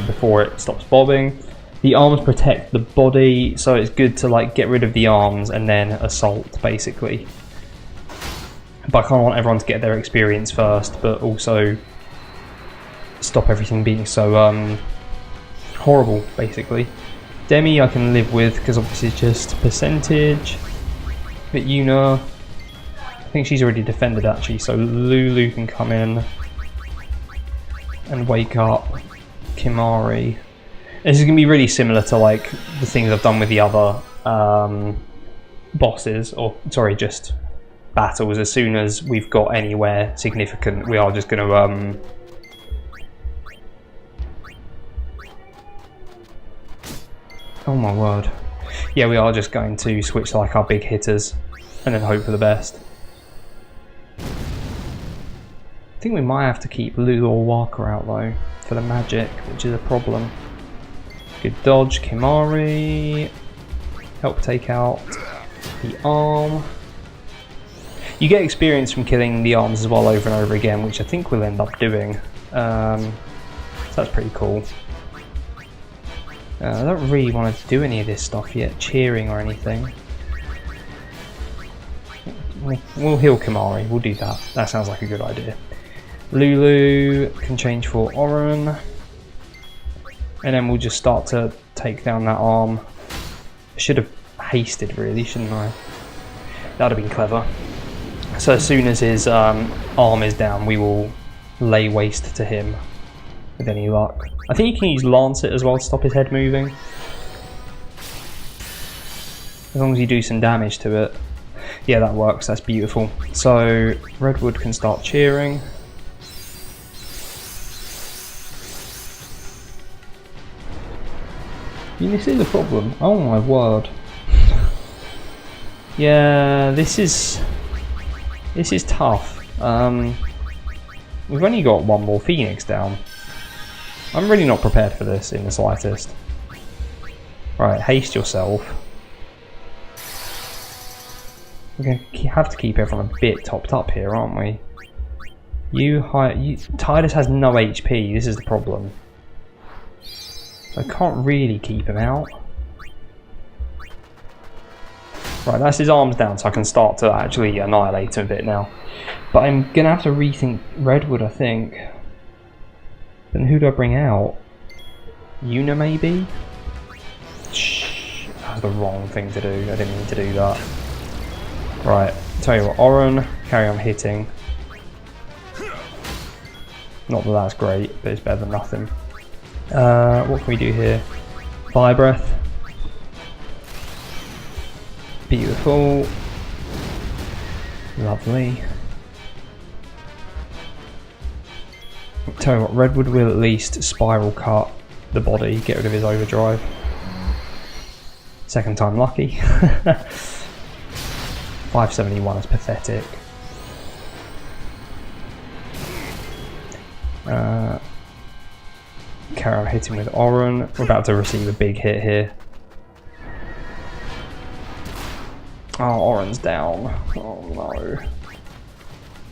before it stops bobbing. The arms protect the body, so it's good to like get rid of the arms and then assault, basically. But I kind of want everyone to get their experience first, but also stop everything being so horrible, basically. Demi I can live with, because obviously it's just percentage. But Yuna, I think she's already defended actually, so Lulu can come in and wake up Kimari. This is going to be really similar to like the things I've done with the other bosses, or sorry, just battles. As soon as we've got anywhere significant, we are just going to oh my word. Yeah, we are just going to switch to like our big hitters and then hope for the best. I think we might have to keep Lulu or Waka out though for the magic, which is a problem. Good dodge, Kimari. Help take out the arm. You get experience from killing the arms as well over and over again, which I think we'll end up doing. So that's pretty cool. I don't really want to do any of this stuff yet, cheering or anything. We'll heal Kimari, we'll do that. That sounds like a good idea. Lulu can change for Oran. And then we'll just start to take down that arm. I should have hasted really, shouldn't I? That would have been clever. So as soon as his arm is down, we will lay waste to him with any luck. I think you can use Lancet as well to stop his head moving. As long as you do some damage to it. Yeah, that works, that's beautiful. So Redwood can start cheering. I mean, this is a problem. Oh my word. Yeah, this is tough. We've only got 1 more Phoenix down. I'm really not prepared for this in the slightest. Right, haste yourself. We're going to have to keep everyone a bit topped up here, aren't we? Tidus has no HP, this is the problem. I can't really keep him out. Right, that's his arms down, so I can start to actually annihilate him a bit now. But I'm going to have to rethink Redwood, I think. Then who do I bring out? Yuna, maybe? Shh, that was the wrong thing to do. I didn't mean to do that. Right, tell you what, Oran, carry on hitting. Not that that's great, but it's better than nothing. What can we do here? Fire breath. Beautiful. Lovely. Tell you what, Redwood will at least spiral cut the body, get rid of his overdrive. Second time lucky. 571 is pathetic. Kara hitting with Oren. We're about to receive a big hit here. Oh, Oren's down. Oh no.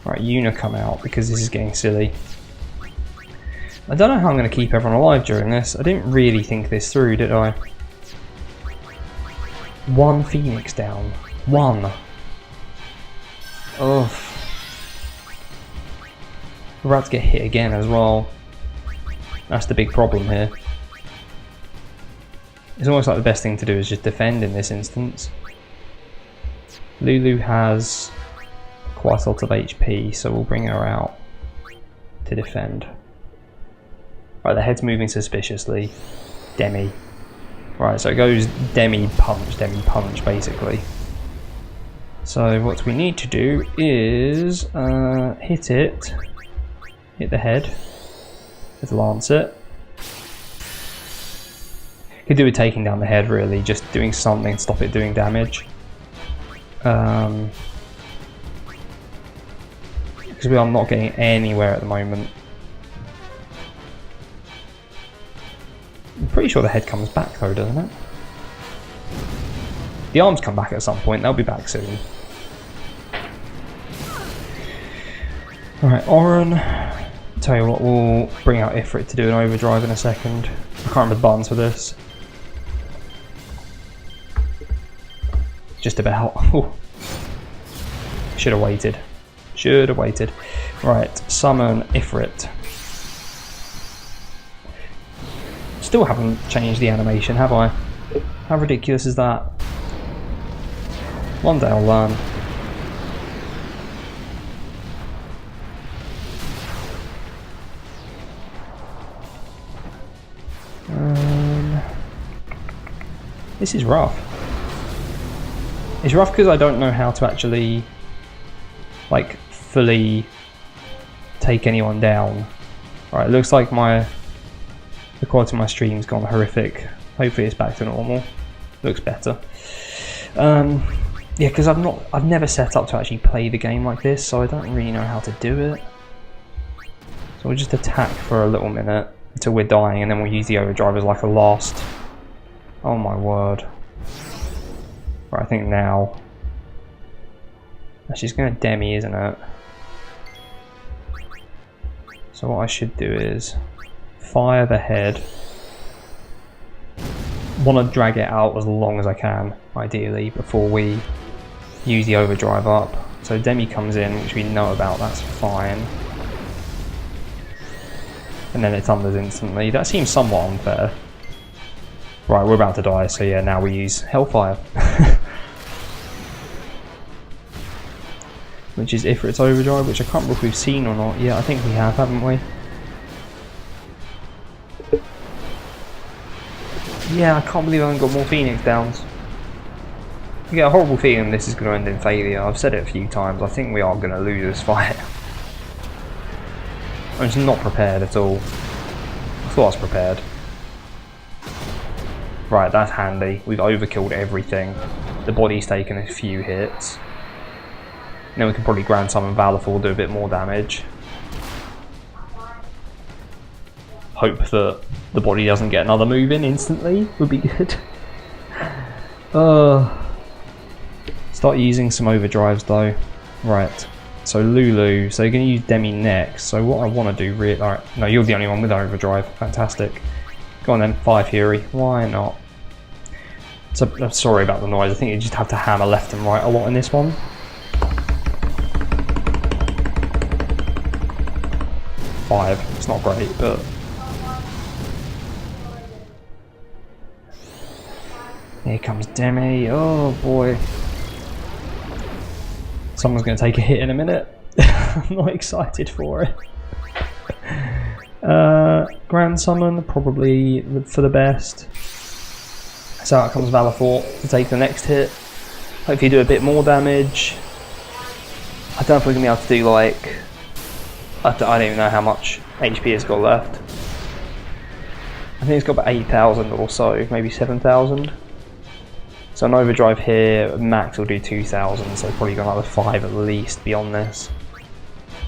Right, Yuna come out because this is getting silly. I don't know how I'm going to keep everyone alive during this. I didn't really think this through, did I? One Phoenix down. One. Ugh. We're about to get hit again as well. That's the big problem here. It's almost like the best thing to do is just defend in this instance. Lulu has quite a lot of HP, so we'll bring her out to defend. Right, the head's moving suspiciously. Demi. Right, so it goes Demi punch basically. So what we need to do is hit it. Hit the head. With Lancet. Could do with taking down the head really, just doing something to stop it doing damage. Because we are not getting anywhere at the moment. I'm pretty sure the head comes back though, doesn't it? The arms come back at some point, they'll be back soon. Alright, Oren. Tell you what, we'll bring out Ifrit to do an overdrive in a second. I can't remember the buttons for this. Just about. Should have waited. Should have waited. Right, summon Ifrit. Still haven't changed the animation, have I? How ridiculous is that? One day I'll learn. This is rough. It's rough because I don't know how to actually like fully take anyone down. Alright, it looks like the quality of my stream's gone horrific. Hopefully it's back to normal. Looks better. Yeah, because I've never set up to actually play the game like this, so I don't really know how to do it. So we'll just attack for a little minute until we're dying, and then we'll use the overdrive as like a last. Oh my word. Right, I think now. She's going to Demi, isn't it? So what I should do is fire the head. Want to drag it out as long as I can, ideally, before we use the overdrive up. So Demi comes in, which we know about, that's fine. And then it thunders instantly. That seems somewhat unfair. Right, we're about to die, so yeah, now we use Hellfire. Which is Ifrit's overdrive, which I can't remember if we've seen or not. Yeah, I think we have, haven't we? Yeah, I can't believe I haven't got more Phoenix downs. I get a horrible feeling this is going to end in failure. I've said it a few times. I think we are going to lose this fight. I'm just not prepared at all. I thought I was prepared. Right, that's handy. We've overkilled everything. The body's taken a few hits. And then we can probably Grand Summon Valorful, do a bit more damage. Hope that the body doesn't get another move in instantly would be good. Start using some overdrives though. Right, so Lulu, so you're going to use Demi next. So what I want to do really, alright, no, you're the only one with overdrive, fantastic. Go on then, 5 Fury, why not? So, I'm sorry about the noise, I think you just have to hammer left and right a lot in this one. Five, it's not great, but... Here comes Demi, oh boy. Someone's going to take a hit in a minute. I'm not excited for it. Grand Summon, probably for the best. So out comes Valorful to take the next hit. Hopefully do a bit more damage. I don't know if we're going to be able to do like... I don't even know how much HP it's got left. I think it's got about 8,000 or so, maybe 7,000. So an overdrive here, max will do 2,000, so probably got another 5 at least beyond this.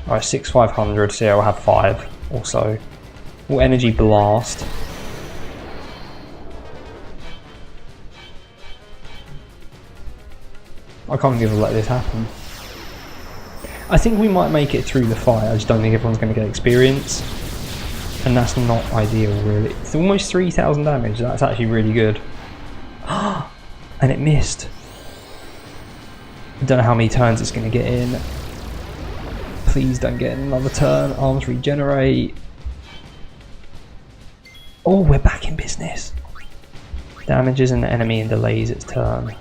Alright, 6,500, so yeah, we'll have 5 or so. All energy blast. I can't believe I'll let this happen. I think we might make it through the fight, I just don't think everyone's going to get experience. And that's not ideal, really. It's almost 3,000 damage, that's actually really good. And it missed. I don't know how many turns it's going to get in. Please don't get another turn. Arms regenerate. Oh, we're back in business. Damages an enemy and delays its turn.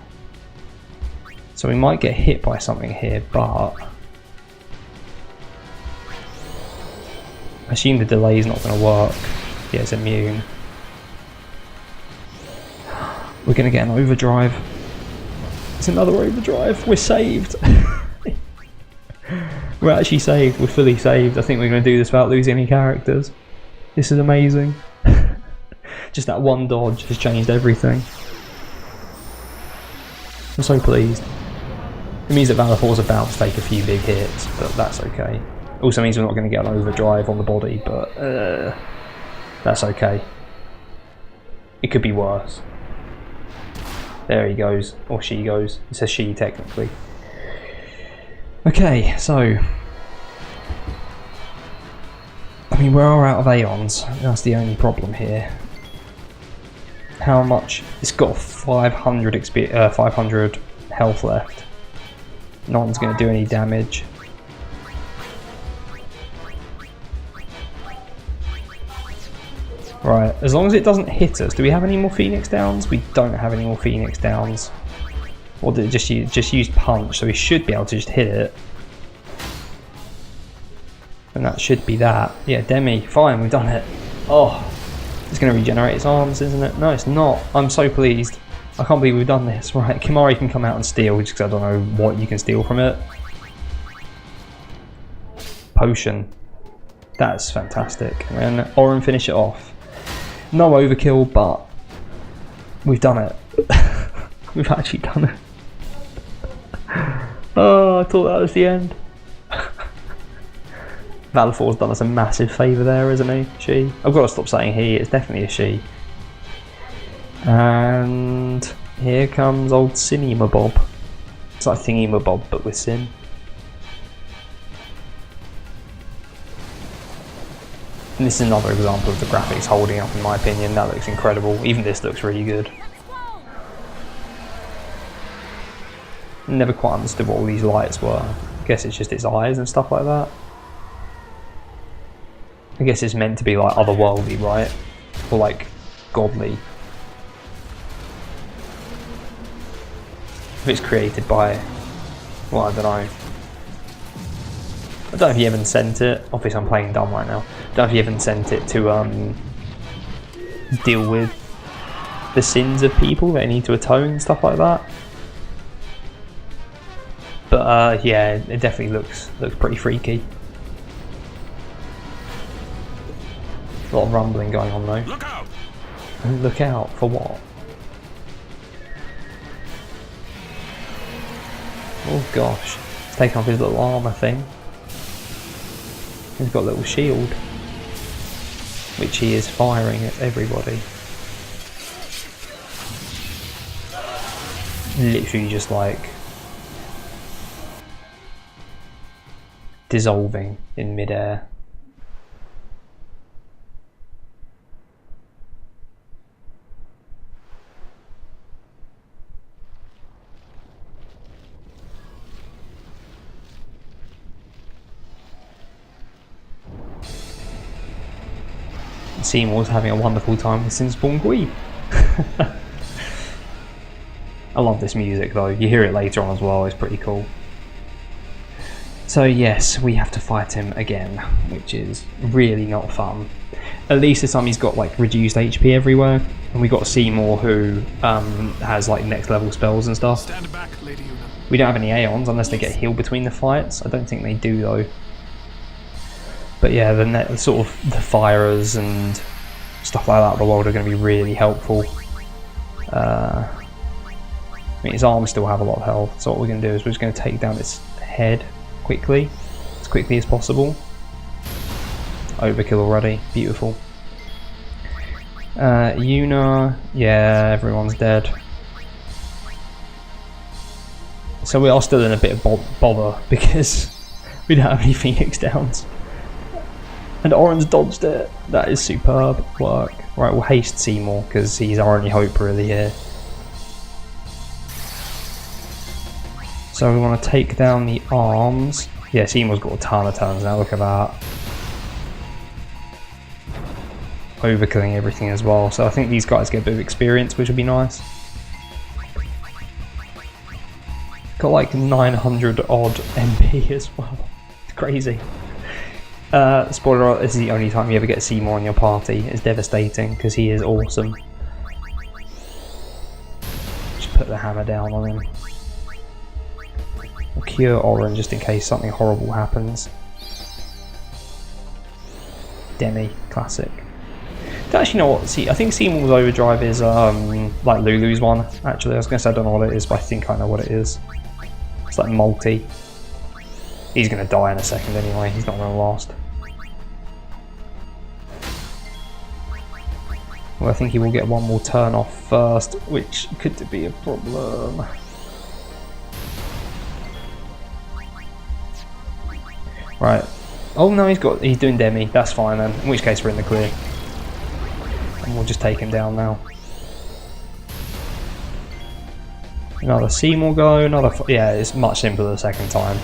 So we might get hit by something here, but I assume the delay is not going to work. Yeah, it's immune. We're going to get an overdrive. It's another overdrive. We're saved. We're actually saved. We're fully saved. I think we're going to do this without losing any characters. This is amazing. Just that one dodge has changed everything. I'm so pleased. It means that Valifor's about to take a few big hits, but that's okay. Also means we're not going to get an overdrive on the body, but that's okay. It could be worse. There he goes, or she goes. It says she technically. Okay, so I mean, we are out of Aeons. That's the only problem here. How much? It's got 500 500 health left. No one's going to do any damage. Right, as long as it doesn't hit us. Do we have any more Phoenix Downs? We don't have any more Phoenix Downs. Or did it just use punch, so we should be able to just hit it. And that should be that. Yeah, Demi, fine, we've done it. Oh, it's going to regenerate its arms, isn't it? No, it's not. I'm so pleased. I can't believe we've done this. Right, Kimari can come out and steal, just because I don't know what you can steal from it. Potion. That's fantastic. And Oren finish it off. No overkill, but we've done it. We've actually done it. Oh, I thought that was the end. Valifor's done us a massive favour there, isn't he? She. I've got to stop saying he, it's definitely a she. And here comes old Cinemabob. It's like Thingy-Mabob, but with Sin. And this is another example of the graphics holding up, in my opinion. That looks incredible. Even this looks really good. Never quite understood what all these lights were. I guess it's just its eyes and stuff like that. I guess it's meant to be like otherworldly, right? Or like godly. If it's created by, well, I don't know. I don't know if Yevon sent it. Obviously I'm playing dumb right now. I don't know if Yevon sent it to deal with the sins of people that they need to atone, stuff like that. But yeah, it definitely looks pretty freaky. A lot of rumbling going on though. Look out! Look out for what? Oh gosh, he's taking off his little armour thing. He's got a little shield, which he is firing at everybody. Literally just like dissolving in midair. Seymour's having a wonderful time with Sinspawn Glee. I love this music though, you hear it later on as well, it's pretty cool. So yes, we have to fight him again, which is really not fun. At least this time he's got like reduced HP everywhere, and we got Seymour who has like next level spells and stuff. Stand back, Lady Una. We don't have any Aeons unless they get healed between the fights. I don't think they do though. But But yeah, the sort of the firers and stuff like that of the world are going to be really helpful. I mean, his arms still have a lot of health, so what we're going to do is we're just going to take down its head quickly as possible. Overkill already, beautiful. Yuna, yeah, everyone's dead. So we are still in a bit of bother because we don't have any Phoenix Downs. And Oren's dodged it. That is superb work. Right, we'll haste Seymour because he's our only hope really here. So we want to take down the arms. Yeah, Seymour's got a ton of turns now, look at that. Overkilling everything as well, so I think these guys get a bit of experience, which would be nice. Got like 900 odd MP as well. It's crazy. Spoiler alert, this is the only time you ever get Seymour in your party. It's devastating because he is awesome. Just put the hammer down on him. We'll cure Oren just in case something horrible happens. Demi, classic. Actually, you know what? See, I think Seymour's overdrive is like Lulu's one. Actually, I was going to say I don't know what it is, but I think I know what it is. It's like multi. He's going to die in a second anyway. He's not going to last. Well, I think he will get one more turn off first, which could be a problem. Right. Oh no, he's doing Demi. That's fine then. In which case we're in the clear. And we'll just take him down now. Another Seymour go, yeah, it's much simpler the second time.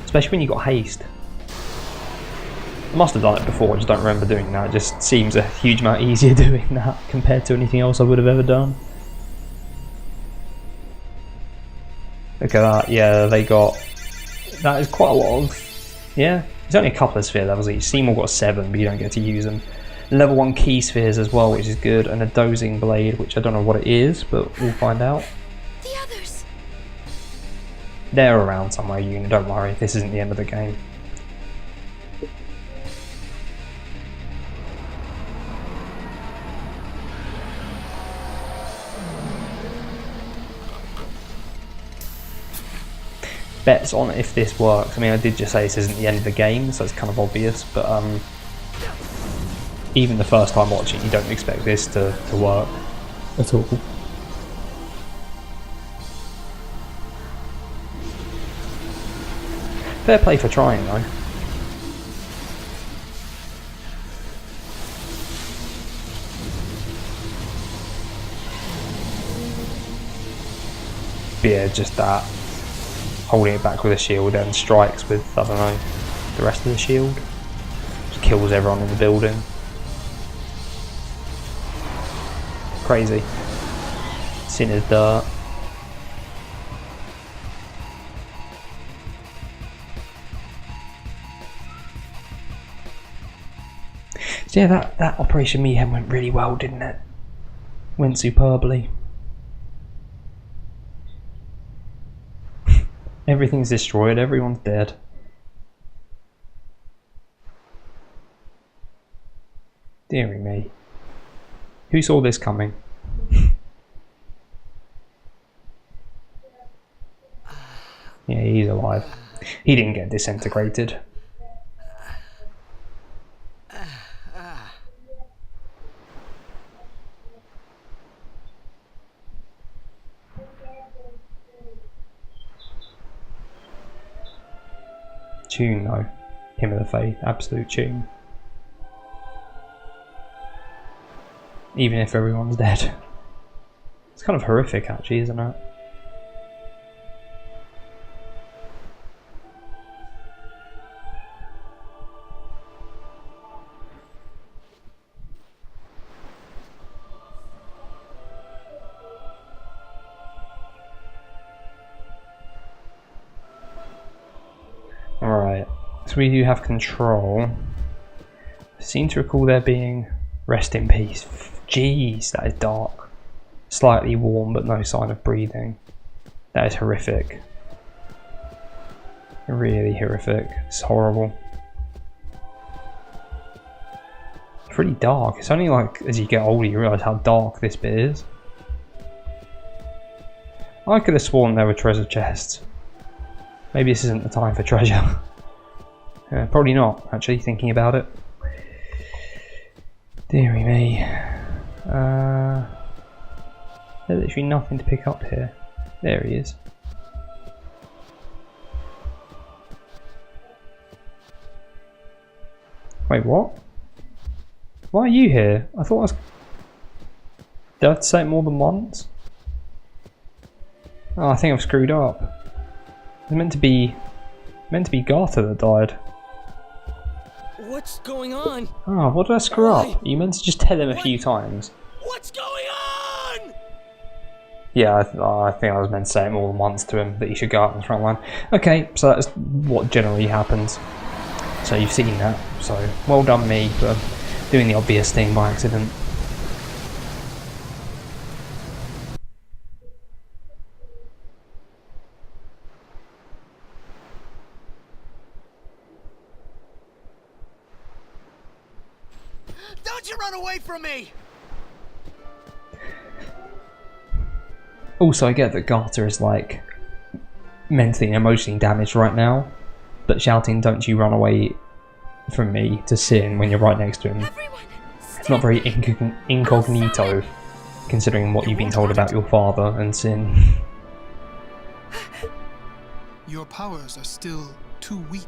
Especially when you got haste. I must have done it before, I just don't remember doing that. It just seems a huge amount easier doing that compared to anything else I would have ever done. Look at that, yeah, they got... That is quite a lot of... Yeah, it's only a couple of sphere levels each. Seymour got 7, but you don't get to use them. Level 1 key spheres as well, which is good, and a dozing blade, which I don't know what it is, but we'll find out. The others. They're around somewhere, Yuna, don't worry, this isn't the end of the game. Bets on if this works. I mean, I did just say this isn't the end of the game, so it's kind of obvious, but even the first time watching, you don't expect this to work at all. Fair play for trying though. But yeah, just that. Holding it back with a shield and strikes with, I don't know, the rest of the shield. Just kills everyone in the building. Crazy. Sin is dirt. So yeah, that Operation Mayhem went really well, didn't it? Went superbly. Everything's destroyed, everyone's dead. Deary me. Who saw this coming? Yeah, he's alive. He didn't get disintegrated. Tune though. Him of the Faith, absolute tune. Even if everyone's dead. It's kind of horrific actually, isn't it? Alright, so we do have control. I seem to recall there being rest in peace. Jeez, that is dark. Slightly warm, but no sign of breathing. That is horrific. Really horrific. It's horrible. pretty dark. It's only like as you get older you realise how dark this bit is. I could have sworn there were treasure chests. Maybe this isn't the time for treasure. Probably not, actually, thinking about it. Deary me. There's literally nothing to pick up here. There he is. Wait, what? Why are you here? I thought I was... Did I have to say it more than once? Oh, I think I've screwed up. It's meant to be Garter that died. What's going on? Oh, what did I screw up? You meant to just tell him a few times. What's going on? Yeah, I think I was meant to say it more than once to him that he should go out in the front line. Okay, so that's what generally happens. So you've seen that. So well done me for doing the obvious thing by accident. Don't you run away from me! Also, I get that Garter is like mentally and emotionally damaged right now, but shouting "Don't you run away from me" to Sin when you're right next to him, it's not very incognito, considering what you've been told about your father and Sin. Your powers are still too weak.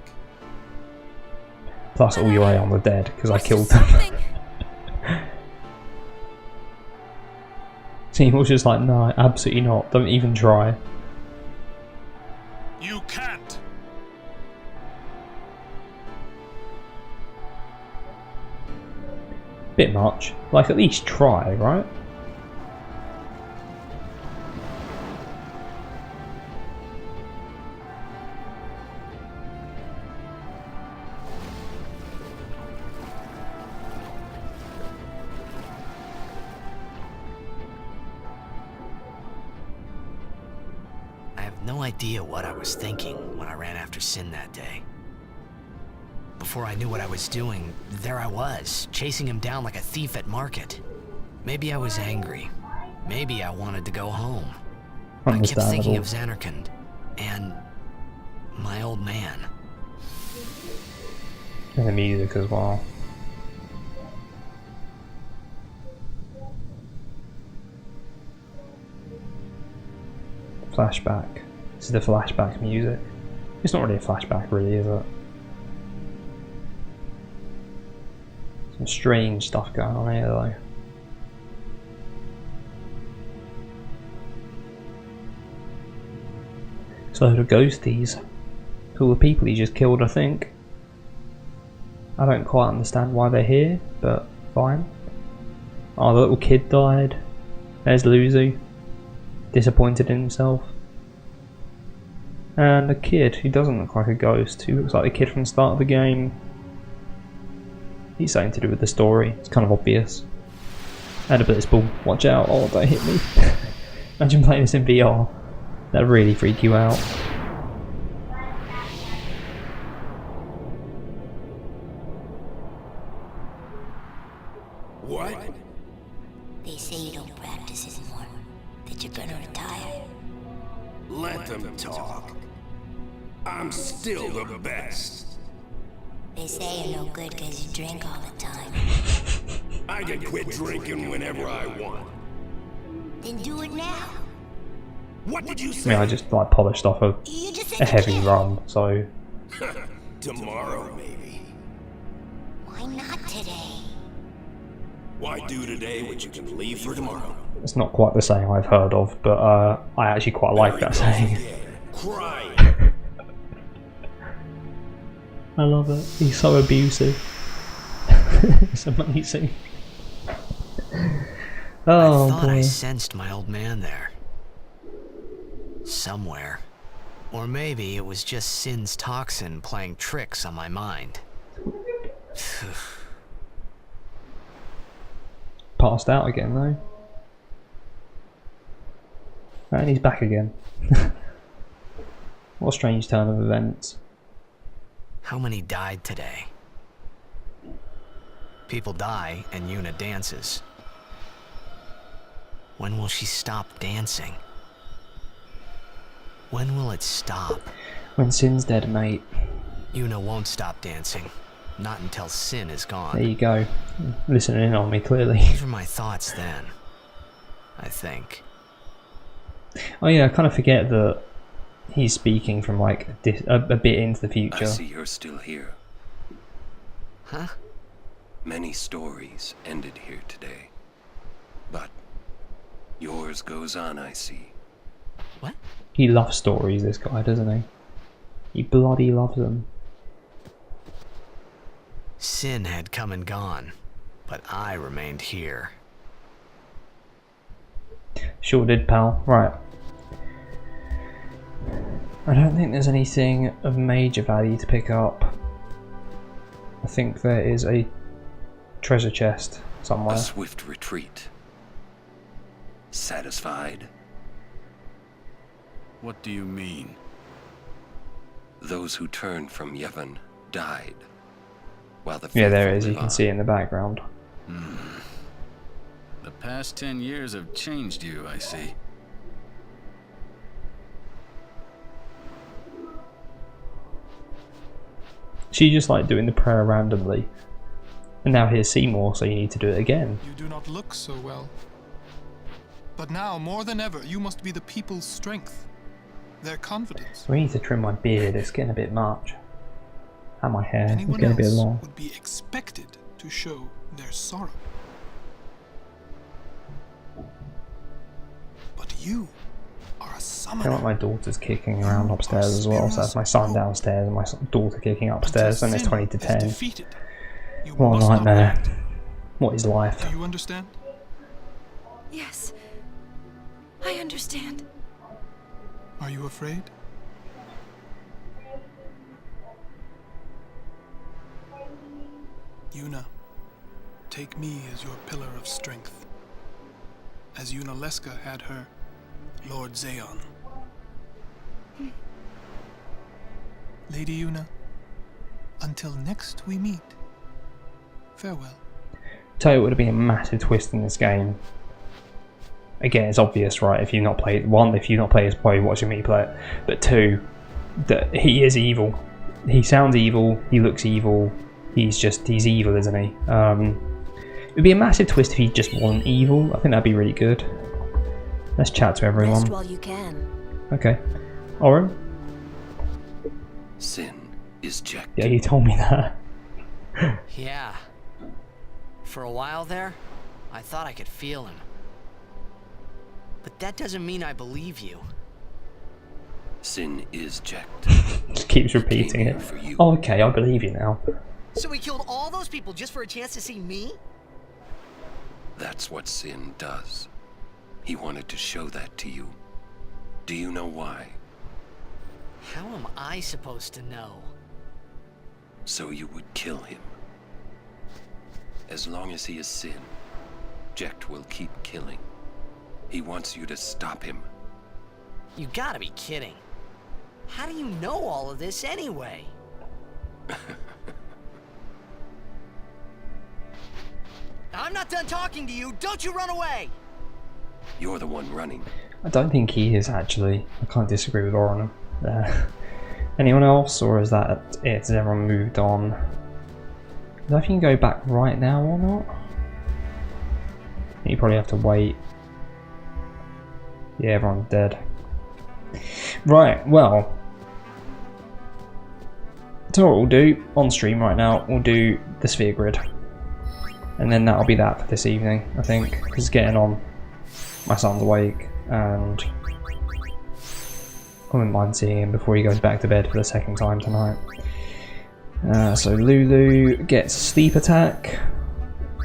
Plus, all your Aeon are dead because I killed them. Team was just like, no, absolutely not. Don't even try. You can't. Bit much. Like, at least try, right? No idea what I was thinking when I ran after Sin that day. Before I knew what I was doing, there I was, chasing him down like a thief at market. Maybe I was angry. Maybe I wanted to go home. I kept thinking of Xanarkand and my old man. And the music as well. Flashback. This is the flashback music. It's not really a flashback, really, is it? Some strange stuff going on here, though. It's a load of ghosties. It's all the people he just killed, I think. I don't quite understand why they're here, but fine. Oh, the little kid died. There's Luzu. Disappointed in himself. And a kid who doesn't look like a ghost, who looks like the kid from the start of the game. He's something to do with the story, it's kind of obvious. And a blitzball, watch out, oh don't hit me. Imagine playing this in VR, that'd really freak you out. What? They say you don't practice anymore, that you're gonna retire. Let them talk. I'm still the best. They say you're no good because you drink all the time. I can quit drinking whenever I want. Then do it now. What did you say? Yeah, I just like polished off a heavy run, so... Tomorrow, maybe. Why not today? Why do today what you can leave for tomorrow? It's not quite the saying I've heard of, but I actually quite like that saying. Crying. I love it. He's so abusive. It's amazing. Oh, I thought boy. I sensed my old man there. Somewhere. Or maybe it was just Sin's toxin playing tricks on my mind. Passed out again, though. And he's back again. What a strange turn of events. How many died today? People die and Yuna dances. When will she stop dancing? When will it stop? When Sin's dead, mate. Yuna won't stop dancing. Not until Sin is gone. There you go. Listening in on me, clearly. These were my thoughts then, I think. Oh yeah, I kind of forget that he's speaking from like a bit into the future. I see you're still here. Huh? Many stories ended here today. But yours goes on, I see. What? He loves stories, this guy, doesn't he? He bloody loves them. Sin had come and gone, but I remained here. Sure did, pal. Right. I don't think there's anything of major value to pick up. I think there is a treasure chest somewhere. A swift retreat. Satisfied? What do you mean? Those who turned from Yevon died, while the Yeah, there it faithful is. You live can on. see it in the background. The past 10 years have changed you, I see. She just like doing the prayer randomly. And now here's Seymour, so you need to do it again. You do not look so well. But now, more than ever, you must be the people's strength. Their confidence. We need to trim my beard, it's getting a bit much. And my hair, it's Anyone getting a bit else long. would be expected to show their sorrow. But you are a I summoner. feel like my daughter's kicking around upstairs as well, so that's my son downstairs and my daughter kicking upstairs, and it's 20 to 10. What a nightmare. What is life? Do you understand? Yes. I understand. Are you afraid? Yuna, take me as your pillar of strength. As Yuna Leska had her Lord Zayon. Lady Yuna, until next we meet, farewell. Tell you what would have been a massive twist in this game. Again, it's obvious, right? If you've not played one, if you've not played, it's probably watching me play it. But two, that he is evil. He sounds evil. He looks evil. He's evil, isn't he? It'd be a massive twist if he just wasn't evil. I think that'd be really good. Let's chat to everyone. Rest while you can. Okay, Oren. Sin is checked. Yeah, he told me that. Yeah. For a while there, I thought I could feel him. But that doesn't mean I believe you. Sin is checked. Just keeps repeating it. Oh, okay, I believe you now. So he killed all those people just for a chance to see me? That's what Sin does. He wanted to show that to you. Do you know why? How am I supposed to know? So you would kill him. As long as he is Sin, Jecht will keep killing. He wants you to stop him. You gotta be kidding. How do you know all of this anyway? I'm not done talking to you. Don't you run away! You're the one running. I don't think he is, actually. I can't disagree with Oren there. Anyone else, or is that it? Has everyone moved on? Do I know if you can go back right now or not? You probably have to wait. Yeah, everyone's dead. Right, well. So what we'll do on stream right now, we'll do the sphere grid. And then that'll be that for this evening, I think. Because it's getting on. My son's awake, and I wouldn't mind seeing him before he goes back to bed for the second time tonight. So Lulu gets a sleep attack.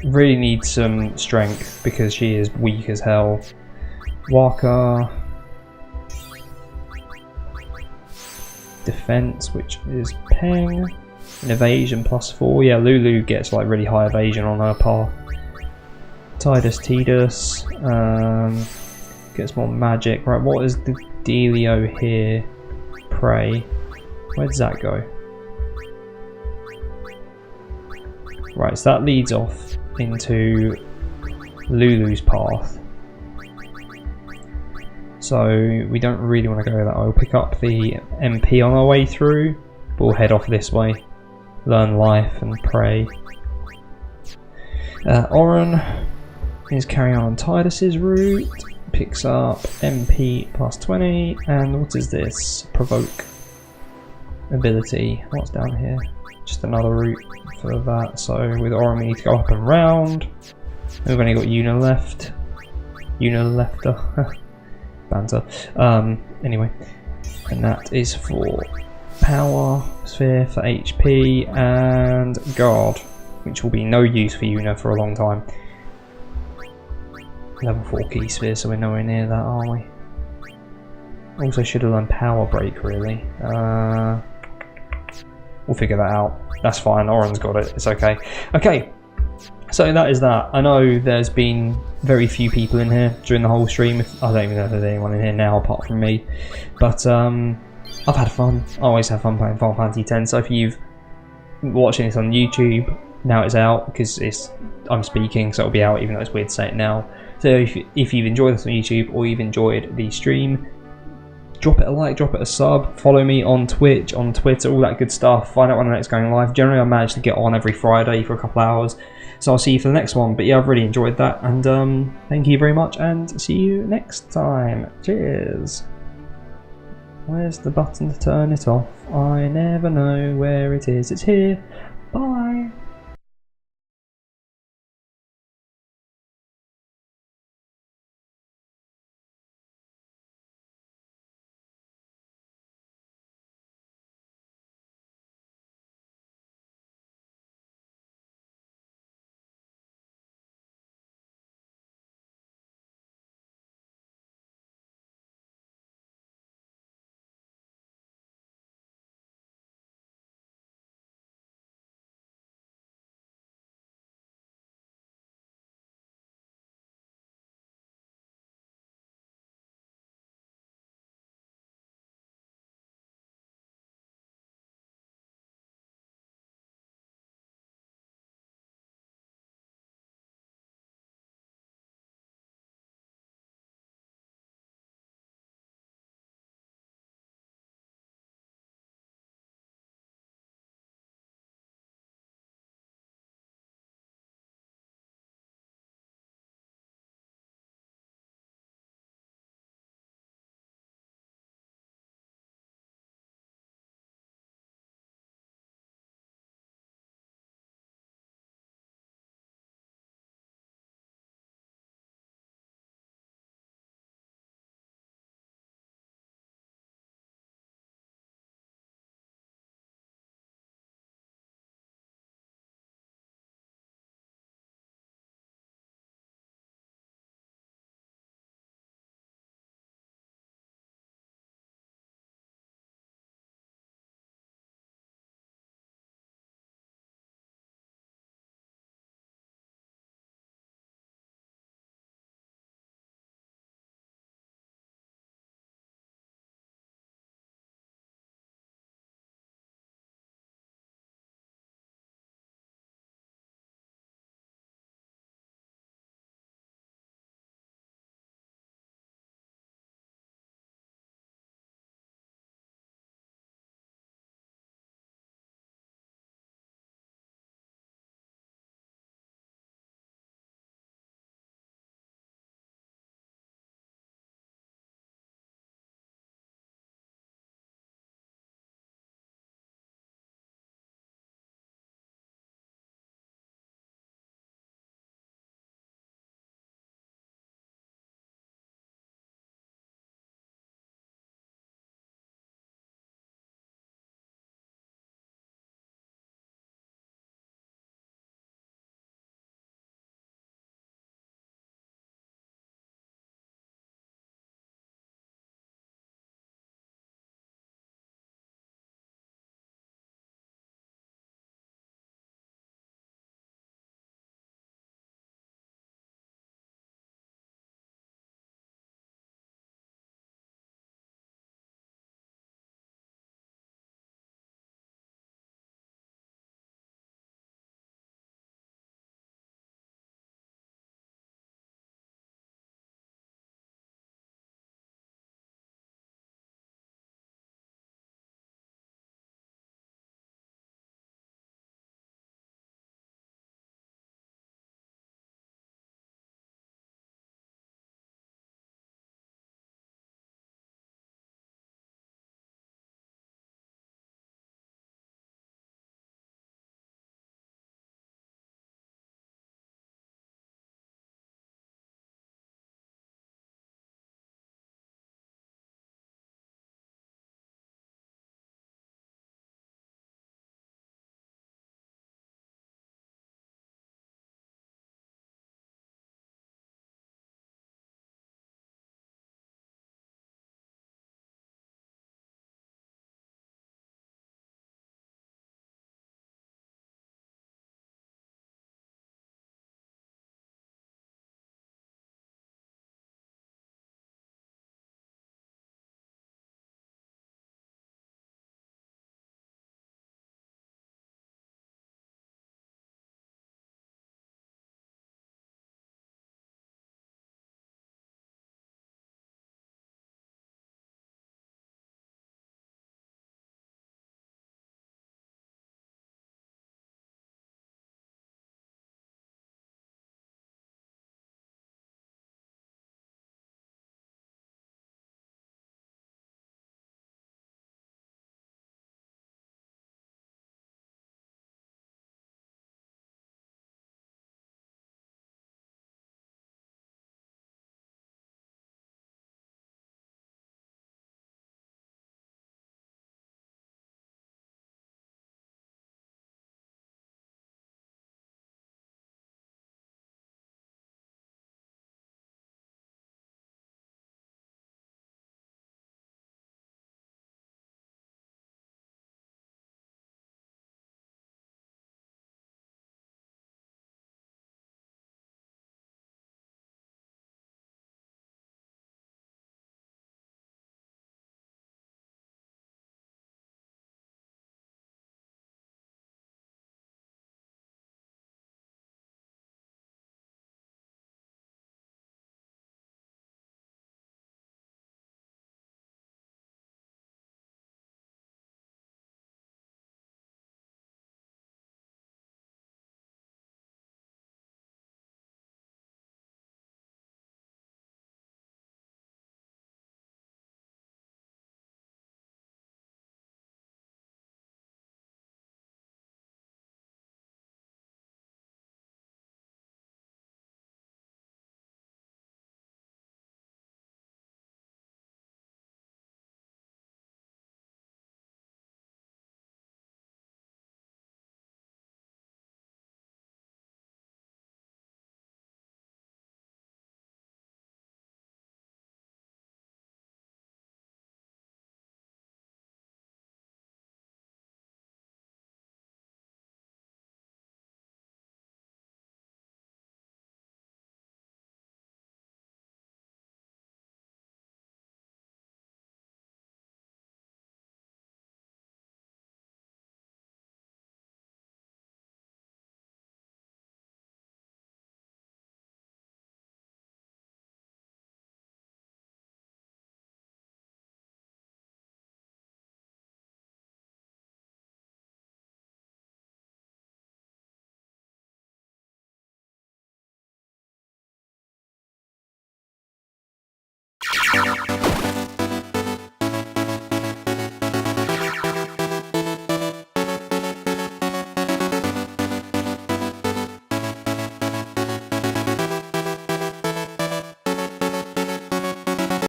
Really needs some strength because she is weak as hell. Waka. Defense, which is Peng. And evasion +4. Yeah, Lulu gets like really high evasion on her path. Tidus gets more magic. Right, what is the dealio here? Prey. Where does that go? Right, so that leads off into Lulu's path. So we don't really want to go that way. We'll pick up the MP on our way through, but we'll head off this way. Learn life and pray. Oren is carrying on Tidus's route. Picks up MP plus 20. And what is this? Provoke ability. What's down here? Just another route for that. So with Oren we need to go up and round. We've only got Una left. Una lefter. Banter. Anyway, and that is for power sphere for HP and guard, which will be no use for Una for a long time. Level 4 key sphere, so we're nowhere near that, are we? Also should have learned power break really. We'll figure that out. That's fine. Oren's got it. It's okay. Okay. So that is that. I know there's been very few people in here during the whole stream. I don't even know if there's anyone in here now apart from me. But I've had fun. I always have fun playing Final Fantasy X. So if you've watching this on YouTube, now it's out because I'm speaking, so it'll be out even though it's weird to say it now. So if you've enjoyed this on YouTube or you've enjoyed the stream, drop it a like, drop it a sub, follow me on Twitch, on Twitter, all that good stuff. Find out when the next going live. Generally I manage to get on every Friday for a couple hours. So I'll see you for the next one. But yeah, I've really enjoyed that. And thank you very much and see you next time. Cheers. Where's the button to turn it off? I never know where it is. It's here. Bye.